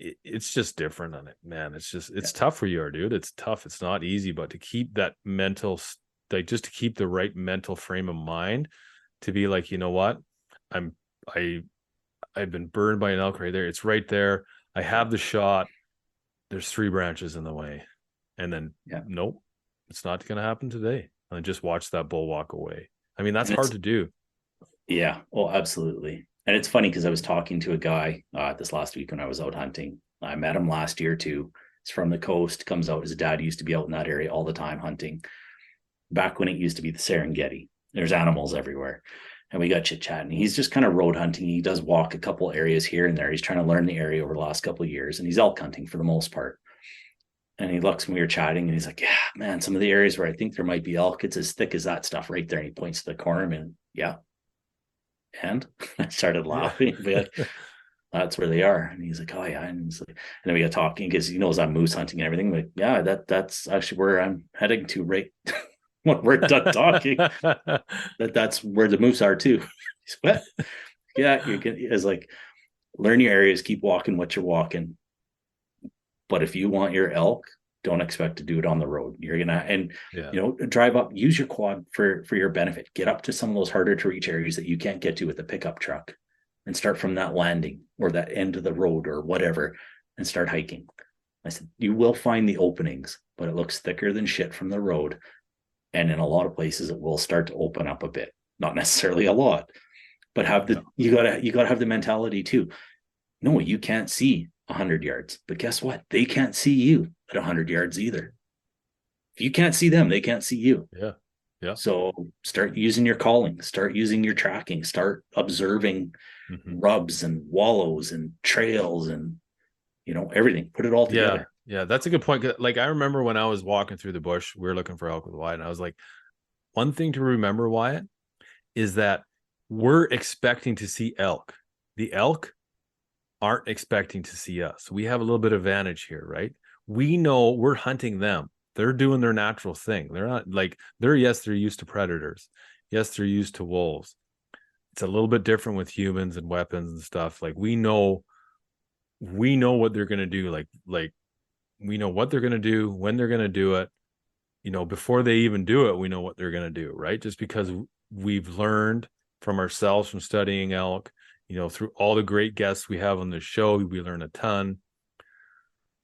it's just different on it, man. It's tough for you, dude. It's tough. It's not easy, but to keep that mental, like, just to keep the right mental frame of mind to be like, you know what, I've been burned by an elk right there. It's right there. I have the shot. There's 3 branches in the way. And then, nope, it's not going to happen today. And just watch that bull walk away. I mean, that's hard to do. Yeah. Oh, absolutely. And it's funny because I was talking to a guy this last week when I was out hunting. I met him last year too. He's from the coast, comes out. His dad used to be out in that area all the time hunting. Back when it used to be the Serengeti. There's animals everywhere. And we got chit-chatting. He's just kind of road hunting. He does walk a couple areas here and there. He's trying to learn the area over the last couple of years. And he's elk hunting for the most part. And he looks when we were chatting, and he's like, yeah, man, some of the areas where I think there might be elk, it's as thick as that stuff right there. And he points to the corner, and yeah. And I started laughing. Like, that's where they are. And he's like, oh yeah. And he's like, and then we got talking because he knows I'm moose hunting and everything. Like, yeah, that's actually where I'm heading to right when we're done talking. That's where the moose are too. He's what? Yeah, you can. It's like, learn your areas, keep walking what you're walking. But if you want your elk, don't expect to do it on the road. You're gonna, drive up, use your quad for your benefit. Get up to some of those harder to reach areas that you can't get to with a pickup truck, and start from that landing or that end of the road or whatever, and start hiking. I said, you will find the openings, but it looks thicker than shit from the road. And in a lot of places, it will start to open up a bit. Not necessarily a lot, but you gotta have the mentality too. No, you can't see 100 yards, but guess what? They can't see you at 100 yards either. If you can't see them, they can't see you. Yeah. So start using your calling, start using your tracking, start observing rubs and wallows and trails and everything. Put it all together. Yeah, that's a good point. Like, I remember when I was walking through the bush, we were looking for elk with Wyatt, and I was like, one thing to remember, Wyatt, is that we're expecting to see elk. The elk aren't expecting to see us. We have a little bit of advantage here, right? We know we're hunting them. They're doing their natural thing. They're not like, they're used to predators. Yes, they're used to wolves. It's a little bit different with humans and weapons and stuff. Like, we know what they're going to do. Like we know what they're going to do, when they're going to do it, before they even do it, we know what they're going to do, right? Just because we've learned from ourselves, from studying elk, through all the great guests we have on the show, we learn a ton.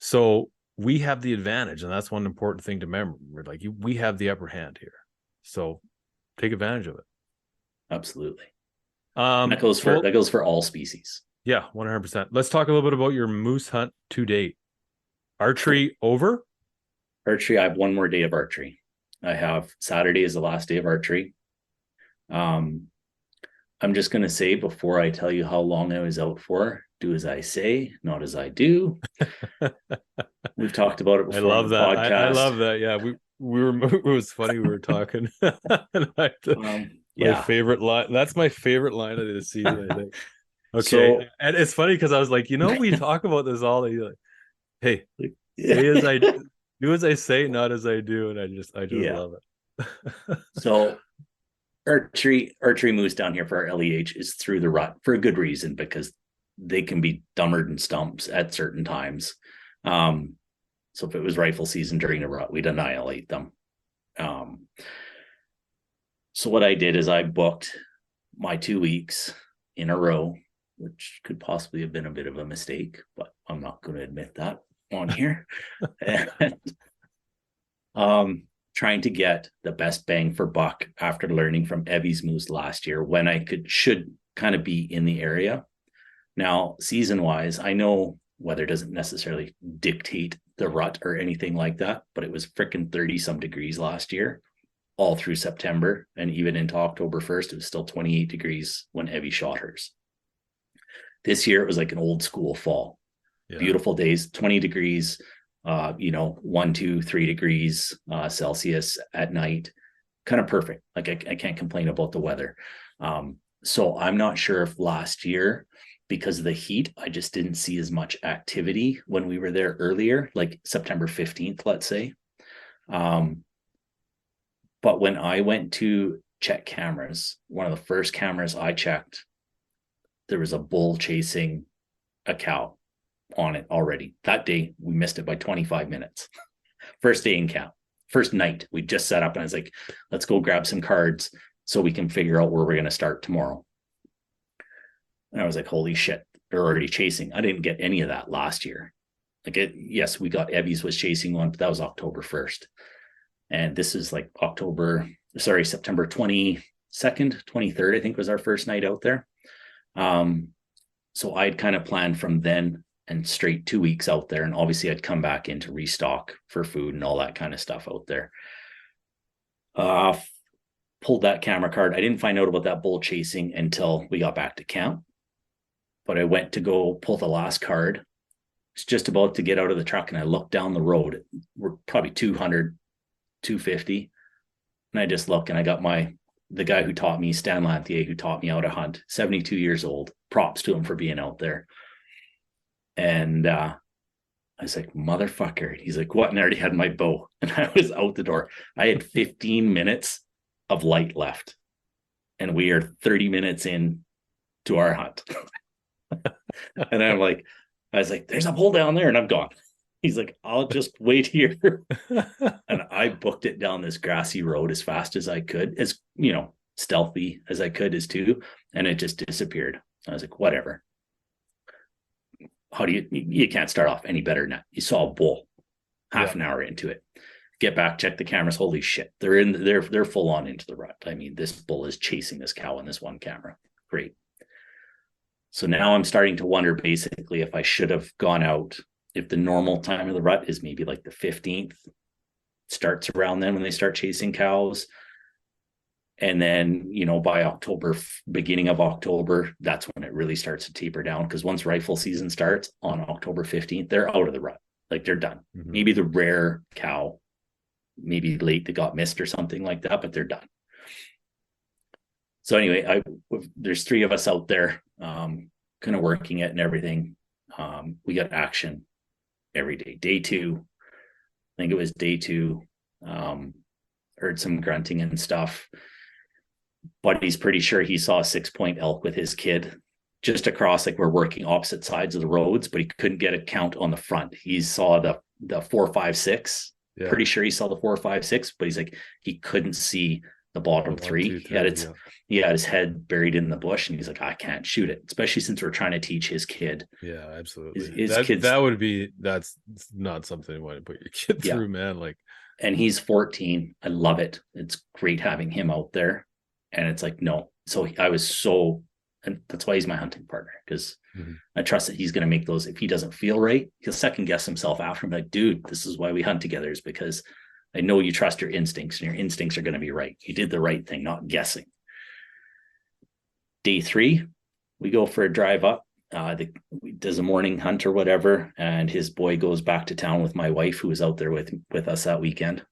So we have the advantage, and that's one important thing to remember. Like we have the upper hand here, so take advantage of it. Absolutely. That goes for all species. Yeah, 100%. Let's talk a little bit about your moose hunt to date. Archery over? Archery, I have one more day of archery. I have Saturday is the last day of archery. I'm just going to say, before I tell you how long I was out for, do as I say, not as I do. We've talked about it before. I love on the that. podcast. I love that. Yeah, we were. It was funny. We were talking. My favorite line. That's my favorite line of the season, I think. Okay, and it's funny because I was like, we talk about this all day. Like, hey, say as I do as I say, not as I do, and I just love it. So, archery moves down here for our LEH is through the rut for a good reason, because they can be dumber than stumps at certain times. So if it was rifle season during the rut, we'd annihilate them. So what I did is I booked my 2 weeks in a row, which could possibly have been a bit of a mistake, but I'm not going to admit that on here. And, trying to get the best bang for buck after learning from Evie's moose last year, when I should kind of be in the area. Now, season wise, I know weather doesn't necessarily dictate the rut or anything like that, but it was freaking 30 some degrees last year, all through September. And even into October 1st, it was still 28 degrees when Evie shot hers. This year, it was like an old school fall. Yeah. Beautiful days, 20 degrees, 1, 2, 3 degrees Celsius at night. Kind of perfect. Like I can't complain about the weather. So I'm not sure if last year, because of the heat, I just didn't see as much activity when we were there earlier, like September 15th, let's say. But when I went to check cameras, one of the first cameras I checked, there was a bull chasing a cow on it already. That day, we missed it by 25 minutes. First day in camp, first night, we just set up and I was like, let's go grab some cards so we can figure out where we're going to start tomorrow. And I was like, holy shit, they're already chasing. I didn't get any of that last year. Yes, we got Evie's was chasing one, but that was October 1st. And this is like September 22nd, 23rd, I think was our first night out there. So I'd kind of planned from then and straight 2 weeks out there. And obviously I'd come back in to restock for food and all that kind of stuff out there. Pulled that camera card. I didn't find out about that bull chasing until we got back to camp. But I went to go pull the last card. It's just about to get out of the truck. And I looked down the road. We're probably 200, 250. And I just look and I got the guy who taught me, Stan Lanthier, who taught me how to hunt, 72 years old. Props to him for being out there. And I was like, motherfucker. He's like, what? And I already had my bow. And I was out the door. I had 15 minutes of light left. And we are 30 minutes in to our hunt. And I was like, there's a bull down there. And I'm gone. He's like, I'll just wait here. And I booked it down this grassy road as fast as I could, as, stealthy as I could as too. And it just disappeared. I was like, whatever. How do you can't start off any better than that. You saw a bull half an hour into it. Get back, check the cameras. Holy shit. They're full on into the rut. I mean, this bull is chasing this cow in this one camera. Great. So now I'm starting to wonder basically if I should have gone out, if the normal time of the rut is maybe like the 15th, starts around then when they start chasing cows. And then, by October, beginning of October, that's when it really starts to taper down. Because once rifle season starts on October 15th, they're out of the rut. Like they're done. Mm-hmm. Maybe the rare cow, maybe late that got missed or something like that, but they're done. So anyway, there's 3 of us out there kind of working it and everything. We got action every day. Day 2, I think it was day 2, heard some grunting and stuff. But he's pretty sure he saw a 6-point elk with his kid just across, like we're working opposite sides of the roads, but he couldn't get a count on the front. He saw the 4, 5, 6. Yeah. Pretty sure he saw the 4, 5, 6, but he's like, he couldn't see the bottom One, three. two, three, yeah. He had his head buried in the bush, and he's like, I can't shoot it, especially since we're trying to teach his kid. Yeah, absolutely. His kids, that's not something you want to put your kid through, man. Like, and he's 14. I love it. It's great having him out there. And it's like, no. So and that's why he's my hunting partner, because I trust that he's going to make those. If he doesn't feel right, he'll second guess himself after. I'm like, dude, this is why we hunt together, is because I know you trust your instincts, and your instincts are going to be right. You did the right thing, not guessing. Day 3, we go for a drive up. Does a morning hunt or whatever, and his boy goes back to town with my wife, who was out there with us that weekend.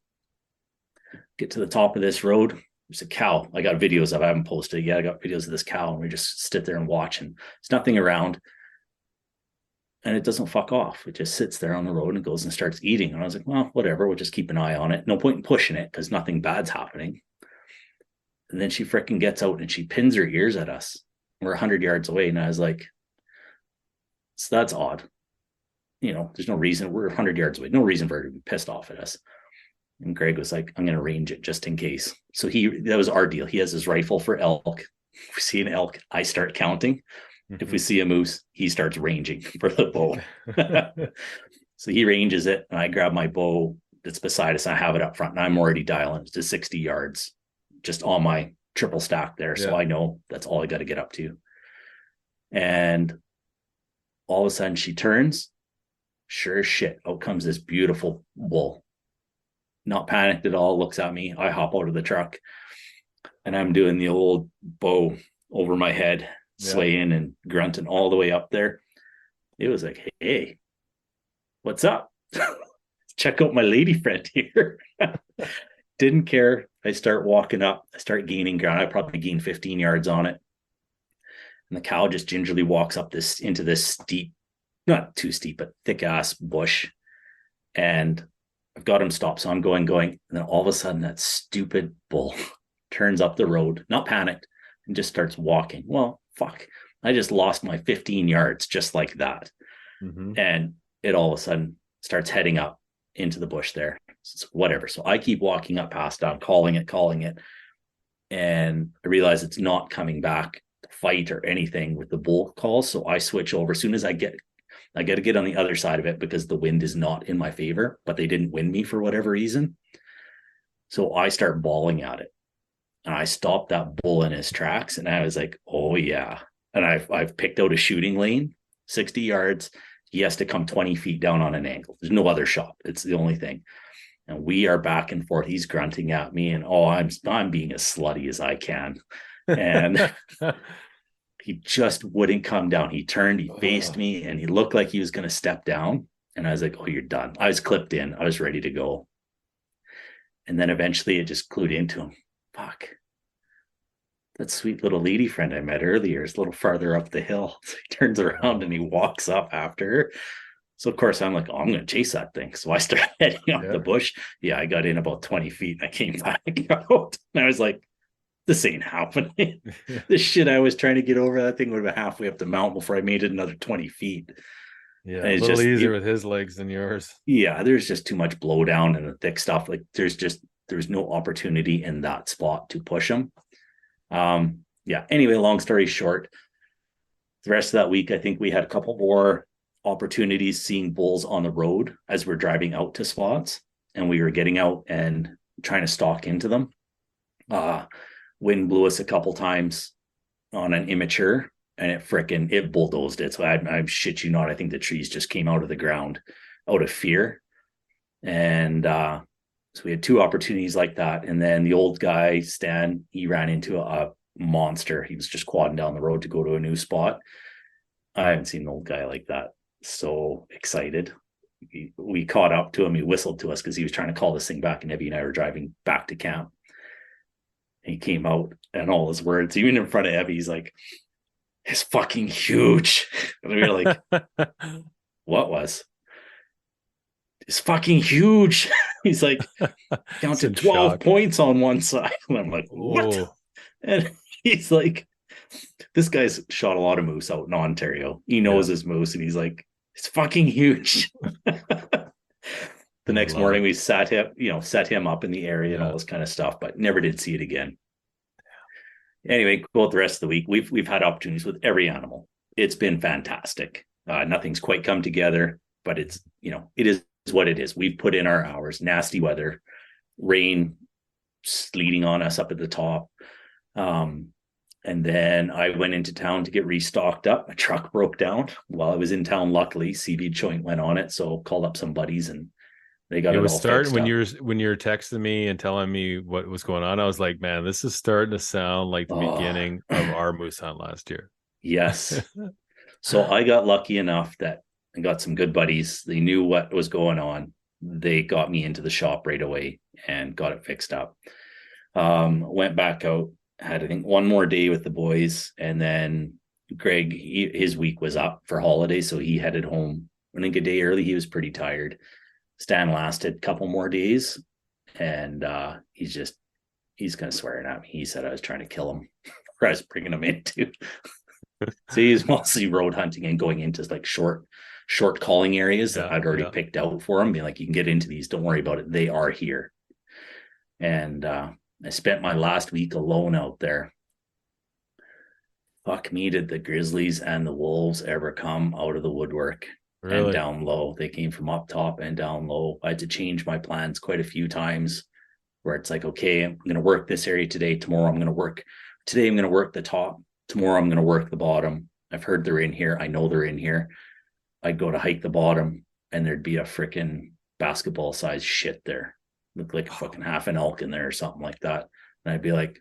Get to the top of this road. There's a cow. I got videos of it. I haven't posted it yet. I got videos of this cow, and we just sit there and watch, and there's nothing around. And it doesn't fuck off. It just sits there on the road and goes and starts eating. And I was like, well, whatever. We'll just keep an eye on it. No point in pushing it because nothing bad's happening. And then she freaking gets out and she pins her ears at us. We're 100 yards away. And I was like, so that's odd. There's no reason. We're 100 yards away. No reason for her to be pissed off at us. And Greg was like, I'm going to range it just in case. So that was our deal. He has his rifle for elk. If we see an elk, I start counting. If we see a moose, he starts ranging for the bow. So he ranges it, and I grab my bow that's beside us. And I have it up front, and I'm already dialing to 60 yards just on my triple stack there. So I know that's all I got to get up to. And all of a sudden she turns. Sure as shit, out comes this beautiful bull. Not panicked at all, looks at me. I hop out of the truck, and I'm doing the old bow over my head, swaying and grunting all the way up there. It was like, hey, what's up? Check out my lady friend here. Didn't care. I start walking up. I start gaining ground. I probably gained 15 yards on it. And the cow just gingerly walks up into this steep, not too steep, but thick ass bush. And I've got him stopped. So I'm going. And then all of a sudden that stupid bull turns up the road, not panicked, and just starts walking. Well, fuck. I just lost my 15 yards just like that. And it all of a sudden starts heading up into the bush there. So whatever. So I keep walking up past it, calling it. And I realize it's not coming back to fight or anything with the bull calls. So I switch over. As soon as I got to get on the other side of it because the wind is not in my favor, but they didn't win me for whatever reason. So I start bawling at it. And I stopped that bull in his tracks, and I was like, oh yeah. And I've picked out a shooting lane, 60 yards. He has to come 20 feet down on an angle. There's no other shot. It's the only thing. And we are back and forth. He's grunting at me, and I'm being as slutty as I can. And he just wouldn't come down. He turned, he faced me, and he looked like he was going to step down. And I was like, oh, you're done. I was clipped in. I was ready to go. And then eventually it just clued into him. Fuck. That sweet little lady friend I met earlier is a little farther up the hill. So he turns around and he walks up after her. So of course I'm like, oh, I'm going to chase that thing. So I started heading up the bush. Yeah, I got in about 20 feet and I came back out. And I was like, this ain't happening. This shit I was trying to get over, that thing would have been halfway up the mountain before I made it another 20 feet. Yeah, a little easier with his legs than yours. Yeah, there's just too much blowdown and the thick stuff. Like there's no opportunity in that spot to push him. Anyway, long story short, the rest of that week, I think we had a couple more opportunities seeing bulls on the road as we're driving out to spots, and we were getting out and trying to stalk into them. Wind blew us a couple times on an immature, and it bulldozed it. So I shit you not, I think the trees just came out of the ground out of fear. And so we had 2 opportunities like that. And then the old guy, Stan, he ran into a monster. He was just quadding down the road to go to a new spot. I haven't seen an old guy like that. So excited. We caught up to him. He whistled to us because he was trying to call this thing back, and Evie and I were driving back to camp. And he came out, and all his words, even in front of Evie, he's like, it's fucking huge. And we were like, what was? It's fucking huge. He's like, counted 12 shock. Points on one side. And I'm like, what? Whoa. And he's like, this guy's shot a lot of moose out in Ontario. He knows his moose, and he's like, it's fucking huge. The next Love morning it. we set him up in the area and all this kind of stuff, but never did see it again. Anyway, go out the rest of the week. We've had opportunities with every animal. It's been fantastic. Nothing's quite come together, but it is what it is. We've put in our hours. Nasty weather, rain sleeting on us up at the top. And then I went into town to get restocked up. My truck broke down while I was in town. Luckily, CV joint went on it, so called up some buddies and they got it was all starting fixed when you're texting me and telling me what was going on. I was like, man, this is starting to sound like the beginning of our moose hunt last year. Yes. So I got lucky enough that I got some good buddies. They knew what was going on. They got me into the shop right away and got it fixed up. Went back out, had I think one more day with the boys, and then Greg, his week was up for holiday, so he headed home. I think a day early. He was pretty tired. Stan lasted a couple more days, and he's kind of swearing at me. He said I was trying to kill him, or I was bringing him into. So he's mostly road hunting and going into like short calling areas that I'd already picked out for him. Being like, you can get into these. Don't worry about it. They are here. And I spent my last week alone out there. Fuck me, did the grizzlies and the wolves ever come out of the woodwork and down low? They came from up top and down low. I had to change my plans quite a few times where it's like, okay, I'm going to work this area today. Tomorrow I'm going to work the top. Tomorrow I'm going to work the bottom. I've heard they're in here. I know they're in here. I'd go to hike the bottom and there'd be a freaking basketball size shit there. Looked like a fucking half an elk in there or something like that. And I'd be like,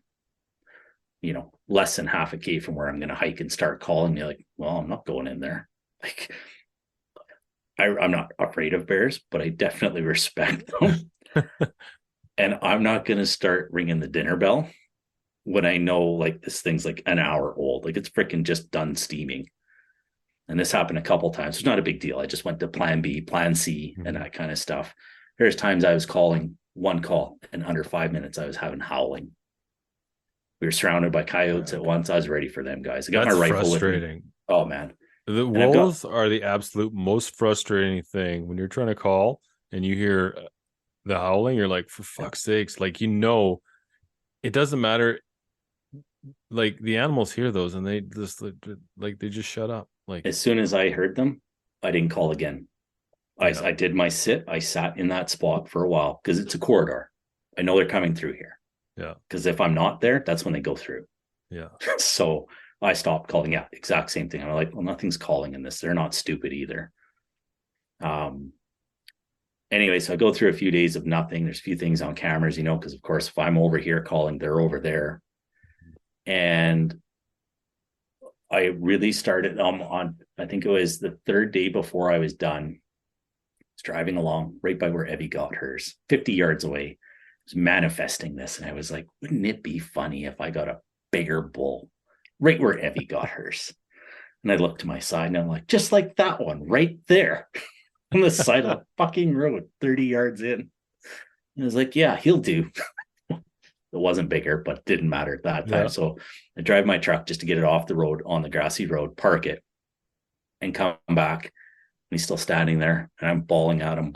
less than half a K from where I'm going to hike and start calling me like, well, I'm not going in there. Like, I'm not afraid of bears, but I definitely respect them. And I'm not going to start ringing the dinner bell when I know like this thing's like an hour old. Like it's freaking just done steaming. And this happened a couple times. It's not a big deal. I just went to plan B, plan C, and that kind of stuff. There's times I was calling one call and under 5 minutes I was having howling. We were surrounded by coyotes at once. I was ready for them guys. I got my rifle with me. Oh man. The wolves are the absolute most frustrating thing when you're trying to call and you hear the howling. You're like, for fuck's sakes, like, it doesn't matter. Like the animals hear those and they just they just shut up. Like as soon as I heard them, I didn't call again. I did my sit. I sat in that spot for a while because it's a corridor. I know they're coming through here. Yeah. Because if I'm not there, that's when they go through. Yeah. So I stopped calling. Yeah, exact same thing. I'm like, well, nothing's calling in this. They're not stupid either. Anyway, so I go through a few days of nothing. There's a few things on cameras, because of course, if I'm over here calling, they're over there. And I really started on, I think it was the third day before I was done. I was driving along right by where Evie got hers, 50 yards away. I was manifesting this. And I was like, wouldn't it be funny if I got a bigger bull right where Evie got hers? And I looked to my side and I'm like, just like that one right there on the side of the fucking road, 30 yards in. And I was like, yeah, he'll do. It wasn't bigger, but didn't matter at that time. Yeah. So I drive my truck just to get it off the road on the grassy road, park it, and come back. And he's still standing there, and I'm bawling at him,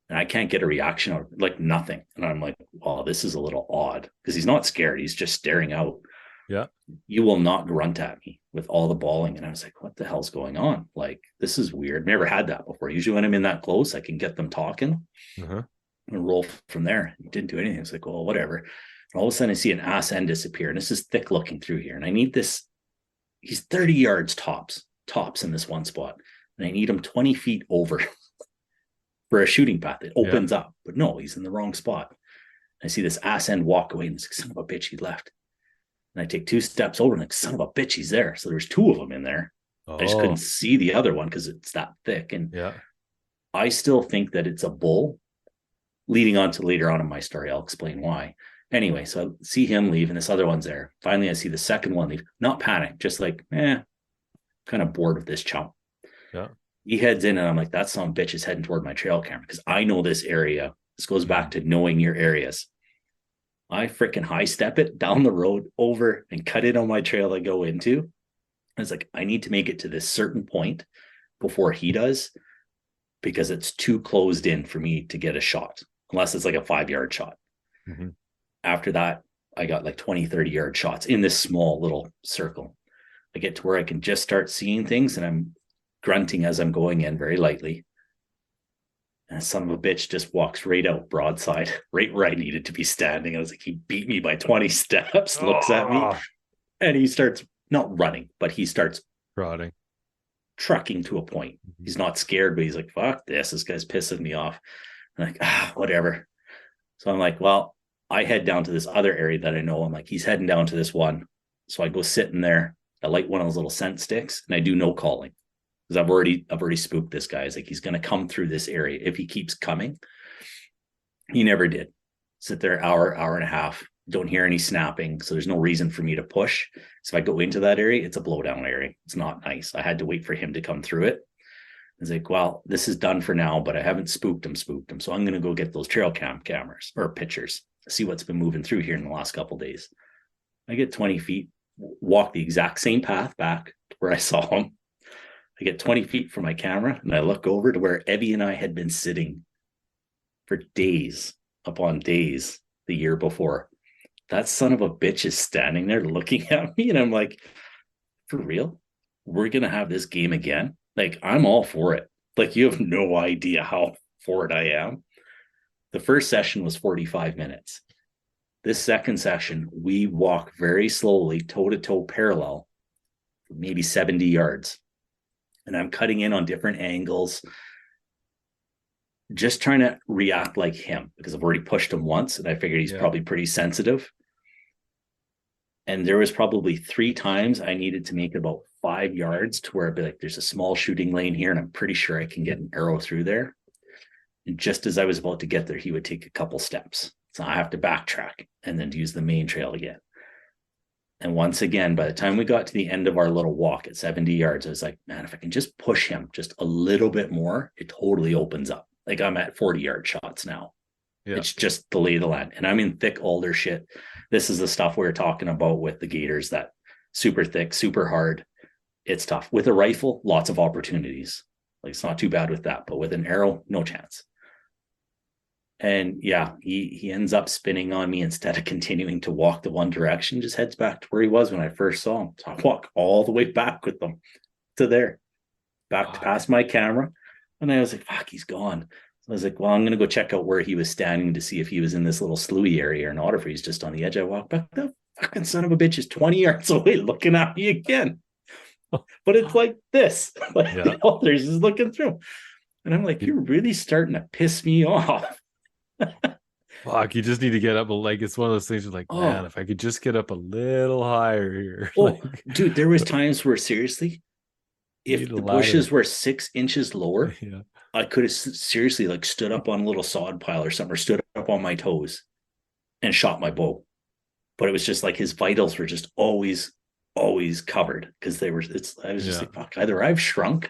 and I can't get a reaction out, like nothing. And I'm like, "Wow, this is a little odd," because he's not scared; he's just staring out. Yeah, you will not grunt at me with all the bawling, and I was like, "What the hell's going on? Like, this is weird. Never had that before. Usually, when I'm in that close, I can get them talking." And roll from there. He didn't do anything. It's like, well, whatever. And all of a sudden I see an ass end disappear. And this is thick looking through here. And I need this. He's 30 yards tops in this one spot. And I need him 20 feet over for a shooting path. It opens up. But no, he's in the wrong spot. And I see this ass end walk away. And it's like, son of a bitch, he left. And I take 2 steps over and like, son of a bitch, he's there. So there's 2 of them in there. I just couldn't see the other one because it's that thick. And I still think that it's a bull. Leading on to later on in my story, I'll explain why. Anyway, so I see him leave and this other one's there. Finally, I see the second one leave. Not panic, just like, kind of bored with this chump. Yeah. He heads in and I'm like, that son of a bitch is heading toward my trail camera because I know this area. This goes back to knowing your areas. I freaking high step it down the road over and cut it on my trail I go into. I was like, I need to make it to this certain point before he does. because it's too closed in for me to get a shot, unless it's like a 5-yard shot. Mm-hmm. After that, I got like 20, 30-yard shots in this small little circle. I get to where I can just start seeing things, and I'm grunting as I'm going in very lightly. And son of a bitch just walks right out broadside, right where I needed to be standing. I was like, he beat me by 20 steps, looks at me, and he starts not running, but he starts Prodding. trucking to a point. He's not scared, but he's like, fuck this guy's pissing me off. I'm like, whatever. So I'm like, well, I head down to this other area that I know. I'm like, he's heading down to this one. So I go sit in there. I light one of those little scent sticks, and I do no calling, because I've already spooked this guy. It's like, he's going to come through this area. If he keeps coming, he never did. Sit there hour and a half, don't hear any snapping. So there's no reason for me to push. So if I go into that area, it's a blowdown area. It's not nice. I had to wait for him to come through it. It's like, well, this is done for now, but I haven't spooked him. So I'm going to go get those trail cam cameras or pictures, see what's been moving through here in the last couple of days. I get 20 feet, walk the exact same path back to where I saw him. I get 20 feet from my camera, and I look over to where Evie and I had been sitting for days upon days the year before. That son of a bitch is standing there looking at me, and I'm like, for real? We're going to have this game again? Like, I'm all for it. Like, you have no idea how for it I am. The first session was 45 minutes. This second session, we walk very slowly, toe-to-toe parallel, maybe 70 yards. And I'm cutting in on different angles, just trying to react like him, because I've already pushed him once, and I figured he's probably pretty sensitive. And there was probably 3 times I needed to make about 5 yards to where I'd be like, there's a small shooting lane here, and I'm pretty sure I can get an arrow through there. And just as I was about to get there, he would take a couple steps. So I have to backtrack and then use the main trail again. And once again, by the time we got to the end of our little walk at 70 yards, I was like, man, if I can just push him just a little bit more, it totally opens up. Like, I'm at 40-yard shots now. Yeah. It's just the lay of the land. And I'm in thick alder shit. This is the stuff we were talking about with the gators, that super thick, super hard. It's tough. With a rifle, lots of opportunities. Like, it's not too bad with that. But with an arrow, no chance. And yeah, he ends up spinning on me instead of continuing to walk the one direction, just heads back to where he was when I first saw him. So I walk all the way back with them to there, back to past my camera. And I was like, fuck, he's gone. So I was like, well, I'm going to go check out where he was standing to see if he was in this little sloughie area or not, or if he's just on the edge. I walk back. The fucking son of a bitch is 20 yards away looking at me again. But it's like this. Like, the others is looking through. And I'm like, you're really starting to piss me off. Fuck, you just need to get up. Like, it's one of those things like, man, if I could just get up a little higher here. Dude, there was times where seriously, if the bushes were 6 inches lower, I could have seriously like stood up on a little sod pile or something, or stood up on my toes and shot my bow. But it was just like his vitals were just always covered, because I was just like, fuck, either I've shrunk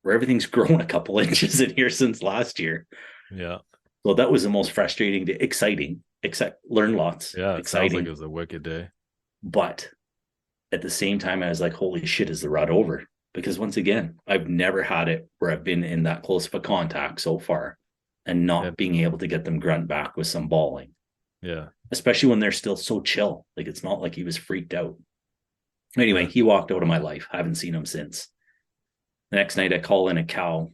or everything's grown a couple inches in here since last year. Yeah. So that was the most frustrating, exciting, learn lots. Yeah, it exciting. Sounds like it was a wicked day. But at the same time, I was like, holy shit, is the rut over? Because once again, I've never had it where I've been in that close of a contact so far and not being able to get them grunt back with some bawling. Yeah. Especially when they're still so chill. Like, it's not like he was freaked out. Anyway, he walked out of my life. I haven't seen him since. The next night, I call in a cow.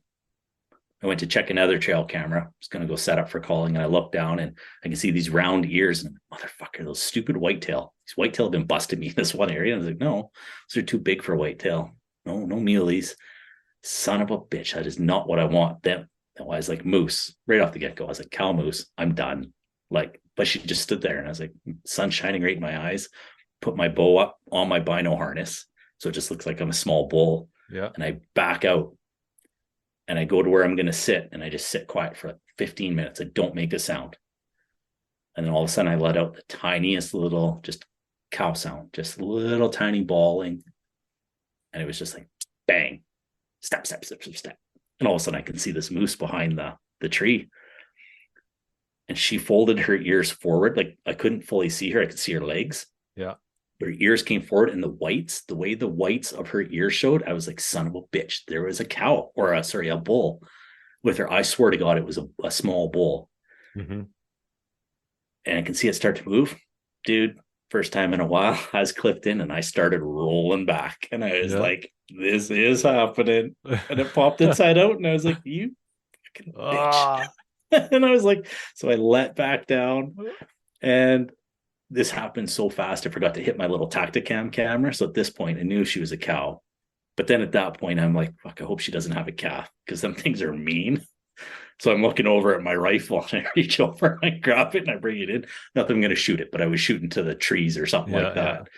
I went to check another trail camera. I was going to go set up for calling, and I look down and I can see these round ears, and motherfucker, those stupid whitetail. These whitetail have been busting me in this one area. And I was like, no, those are too big for whitetail. No muleys. Son of a bitch. That is not what I want. Then I was like, moose right off the get-go. I was like, cow moose, I'm done. Like, but she just stood there, and I was like, sun shining right in my eyes, put my bow up on my bino harness. So it just looks like I'm a small bull. Yeah. And I back out. And I go to where I'm going to sit, and I just sit quiet for like 15 minutes. I don't make a sound. And then all of a sudden I let out the tiniest little just cow sound, just a little tiny bawling. And it was just like, bang, step. And all of a sudden I can see this moose behind the tree. And she folded her ears forward. Like, I couldn't fully see her. I could see her legs. Yeah. But her ears came forward, and the way the whites of her ears showed, I was like, son of a bitch, there was a cow, or a bull with her. I swear to God, it was a small bull. Mm-hmm. And I can see it start to move. Dude, first time in a while, I was clipped in and I started rolling back. And I was like, this is happening. And it popped inside out. And I was like, you fucking bitch. And I was like, so I let back down. And this happened so fast, I forgot to hit my little Tacticam camera. So at this point, I knew she was a cow. But then at that point, I'm like, fuck, I hope she doesn't have a calf because them things are mean. So I'm looking over at my rifle and I reach over and I grab it and I bring it in. Not that I'm going to shoot it, but I was shooting to the trees or something like that.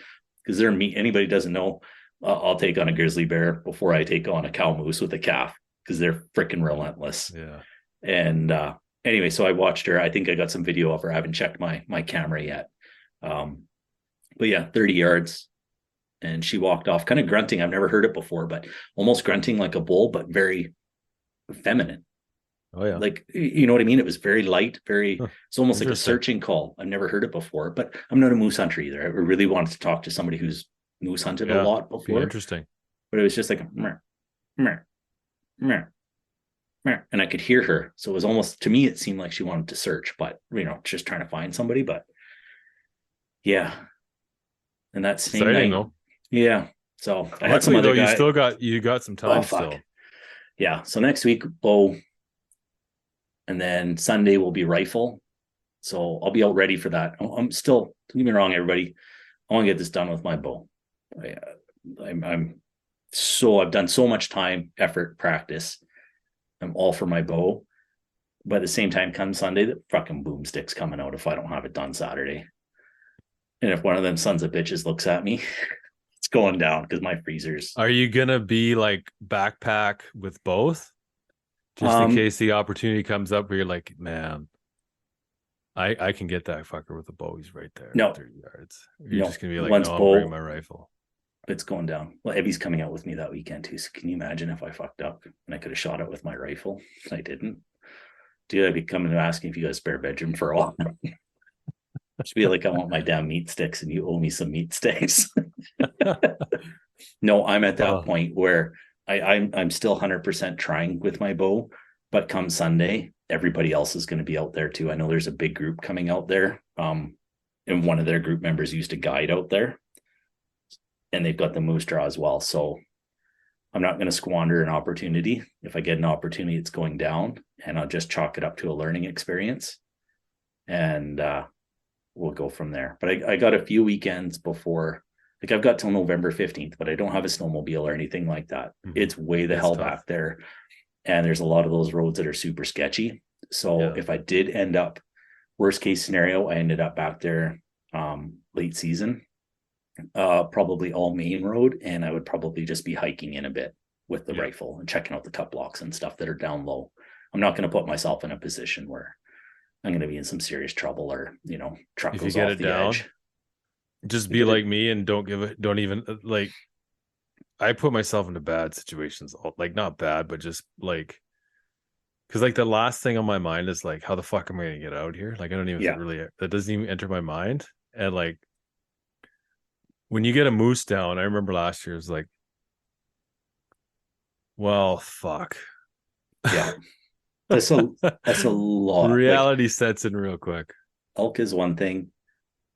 Because they're mean. Anybody doesn't know, I'll take on a grizzly bear before I take on a cow moose with a calf because they're freaking relentless. Yeah. And anyway, so I watched her. I think I got some video of her. I haven't checked my camera yet. But yeah, 30 yards. And she walked off kind of grunting. I've never heard it before, but almost grunting like a bull, but very feminine. Oh yeah. Like, you know what I mean? It was very light, it's almost like a searching call. I've never heard it before, but I'm not a moose hunter either. I really wanted to talk to somebody who's moose hunted a lot before. Interesting. But it was just like, meh, meh, meh, meh. And I could hear her. So it was almost, to me, it seemed like she wanted to search, but, just trying to find somebody. But yeah. And that same night, though. Yeah. So I had some other guy. You got some time still. Yeah. So next week, bow. And then Sunday will be rifle. So I'll be out ready for that. I'm still, don't get me wrong, everybody. I want to get this done with my bow. I've done so much time, effort, practice. I'm all for my bow. But at the same time, come Sunday, the fucking boomstick's coming out if I don't have it done Saturday. And if one of them sons of bitches looks at me, it's going down because my freezers. Are you going to be like backpack with both? Just in case the opportunity comes up where you're like, man, I can get that fucker with the bow. He's right there. No. 30 yards. You're just going to be like, once no, bow, I'm bringing my rifle. It's going down. Well, Evie's coming out with me that weekend too. So can you imagine if I fucked up and I could have shot it with my rifle? I didn't. Dude, I'd be coming and asking if you got a spare bedroom for a while. Just be like, I want my damn meat sticks and you owe me some meat sticks. No, I'm at that point where I'm still 100% trying with my bow, but come Sunday, everybody else is going to be out there too. I know there's a big group coming out there. And one of their group members used to guide out there and they've got the moose draw as well. So I'm not going to squander an opportunity. If I get an opportunity, it's going down and I'll just chalk it up to a learning experience and we'll go from there. But I got a few weekends before. Like I've got till November 15th, but I don't have a snowmobile or anything like that. Mm-hmm. It's way the hell back there. And there's a lot of those roads that are super sketchy. So if I did end up, worst case scenario, I ended up back there late season, probably all main road. And I would probably just be hiking in a bit with the rifle and checking out the cut blocks and stuff that are down low. I'm not going to put myself in a position where I'm going to be in some serious trouble or, truck goes off the edge. Just be like me and don't even like, I put myself into bad situations, like not bad, but just like, because like the last thing on my mind is like, how the fuck am I going to get out here? Like, I don't even really, that doesn't even enter my mind. And like, when you get a moose down, I remember last year, it was like, well, fuck. Yeah. That's a lot. Reality sets in real quick. Elk is one thing.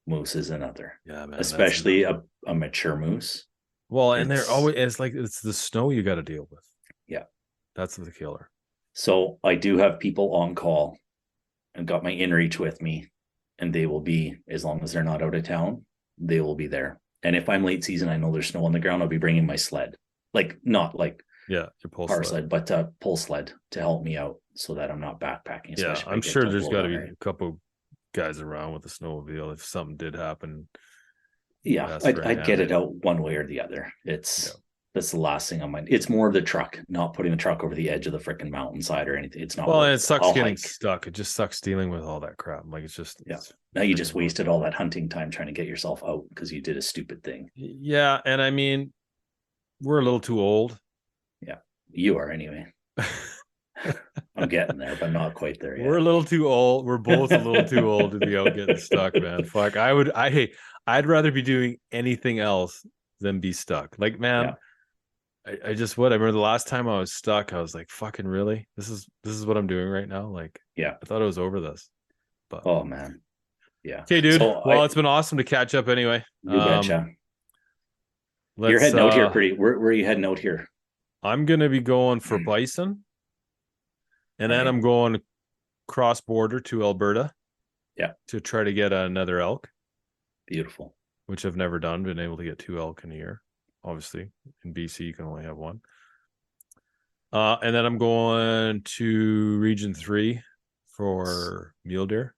Moose is another. Yeah, man. Especially a mature moose. Well, and they're always, it's the snow you got to deal with. Yeah. That's the killer. So I do have people on call and got my inReach with me, and they will be, as long as they're not out of town, they will be there. And if I'm late season, I know there's snow on the ground, I'll be bringing my sled. Like, not like your power sled, but pull sled to help me out so that I'm not backpacking. Yeah, I'm sure there's got to be a couple guys around with a snowmobile if something did happen. Yeah, I'd get it out one way or the other. That's the last thing on my. It's more the truck, not putting the truck over the edge of the freaking mountainside or anything. It's not. Well, and it sucks getting stuck. It just sucks dealing with all that crap. Like it's just now you just wasted all that hunting time trying to get yourself out because you did a stupid thing. Yeah, and I mean, we're a little too old. Yeah, you are anyway. I'm getting there, but not quite there yet. We're a little too old. We're both a little too old to be out getting stuck, man. Fuck. I'd rather be doing anything else than be stuck. Like, man, I just would. I remember the last time I was stuck, I was like, fucking really? This is what I'm doing right now? Like, Yeah. I thought it was over this. But Oh man. Yeah. okay, dude. So Well, it's been awesome to catch up anyway. You betcha. Let's, You're heading out here pretty. Where are you heading out here? I'm gonna be going for bison. And then I'm going cross border to Alberta. Yeah. To try to get another elk. Beautiful. Which I've never done, been able to get 2 elk in a year. Obviously, in BC, you can only have 1. And then I'm going to Region 3 for mule deer.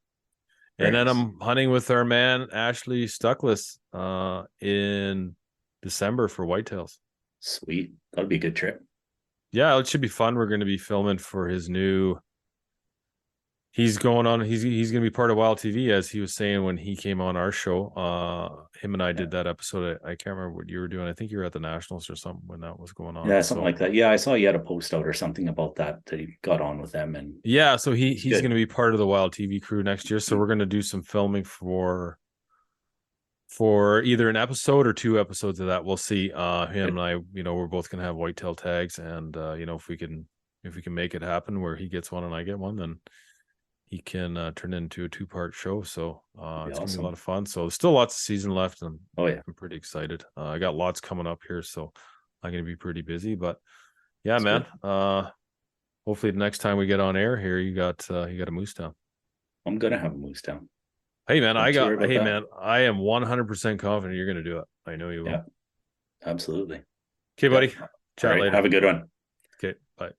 And then I'm hunting with our man, Ashley Stuckless, in December for whitetails. Sweet. That'll be a good trip. Yeah, it should be fun. We're going to be filming for his new... He's going to be part of Wild TV, as he was saying when he came on our show. Him and I did that episode. I can't remember what you were doing. I think you were at the Nationals or something when that was going on. Yeah, something like that. Yeah, I saw you had a post out or something about that he got on with them. And yeah, so he's going to be part of the Wild TV crew next year. So we're going to do some filming for either an episode or 2 episodes of that. We'll see. Him and I, we're both going to have whitetail tags, and if we can make it happen where he gets one and I get one, then he can turn it into a 2-part show. So it's going to be a lot of fun. So there's still lots of season left, and I'm pretty excited. I got lots coming up here, so I'm going to be pretty busy. But yeah, that's man. Hopefully the next time we get on air here, you got a moose down. I'm going to have a moose down. Hey man, I am 100% confident you're going to do it. I know you will. Yeah, absolutely. Okay, buddy. Chat later. Have a good one. Okay, bye.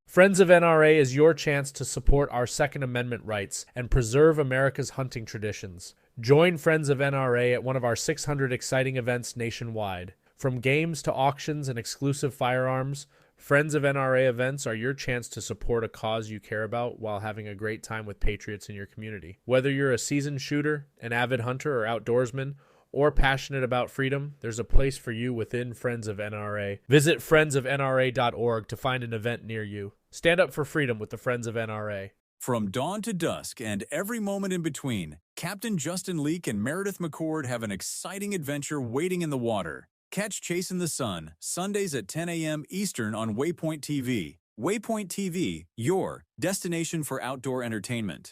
Friends of NRA is your chance to support our Second Amendment rights and preserve America's hunting traditions. Join Friends of NRA at one of our 600 exciting events nationwide. From games to auctions and exclusive firearms, Friends of NRA events are your chance to support a cause you care about while having a great time with patriots in your community. Whether you're a seasoned shooter, an avid hunter or outdoorsman, or passionate about freedom, there's a place for you within Friends of NRA. Visit friendsofnra.org to find an event near you. Stand up for freedom with the Friends of NRA. From dawn to dusk and every moment in between, Captain Justin Leake and Meredith McCord have an exciting adventure waiting in the water. Catch Chasing the Sun, Sundays at 10 a.m. Eastern on Waypoint TV. Waypoint TV, your destination for outdoor entertainment.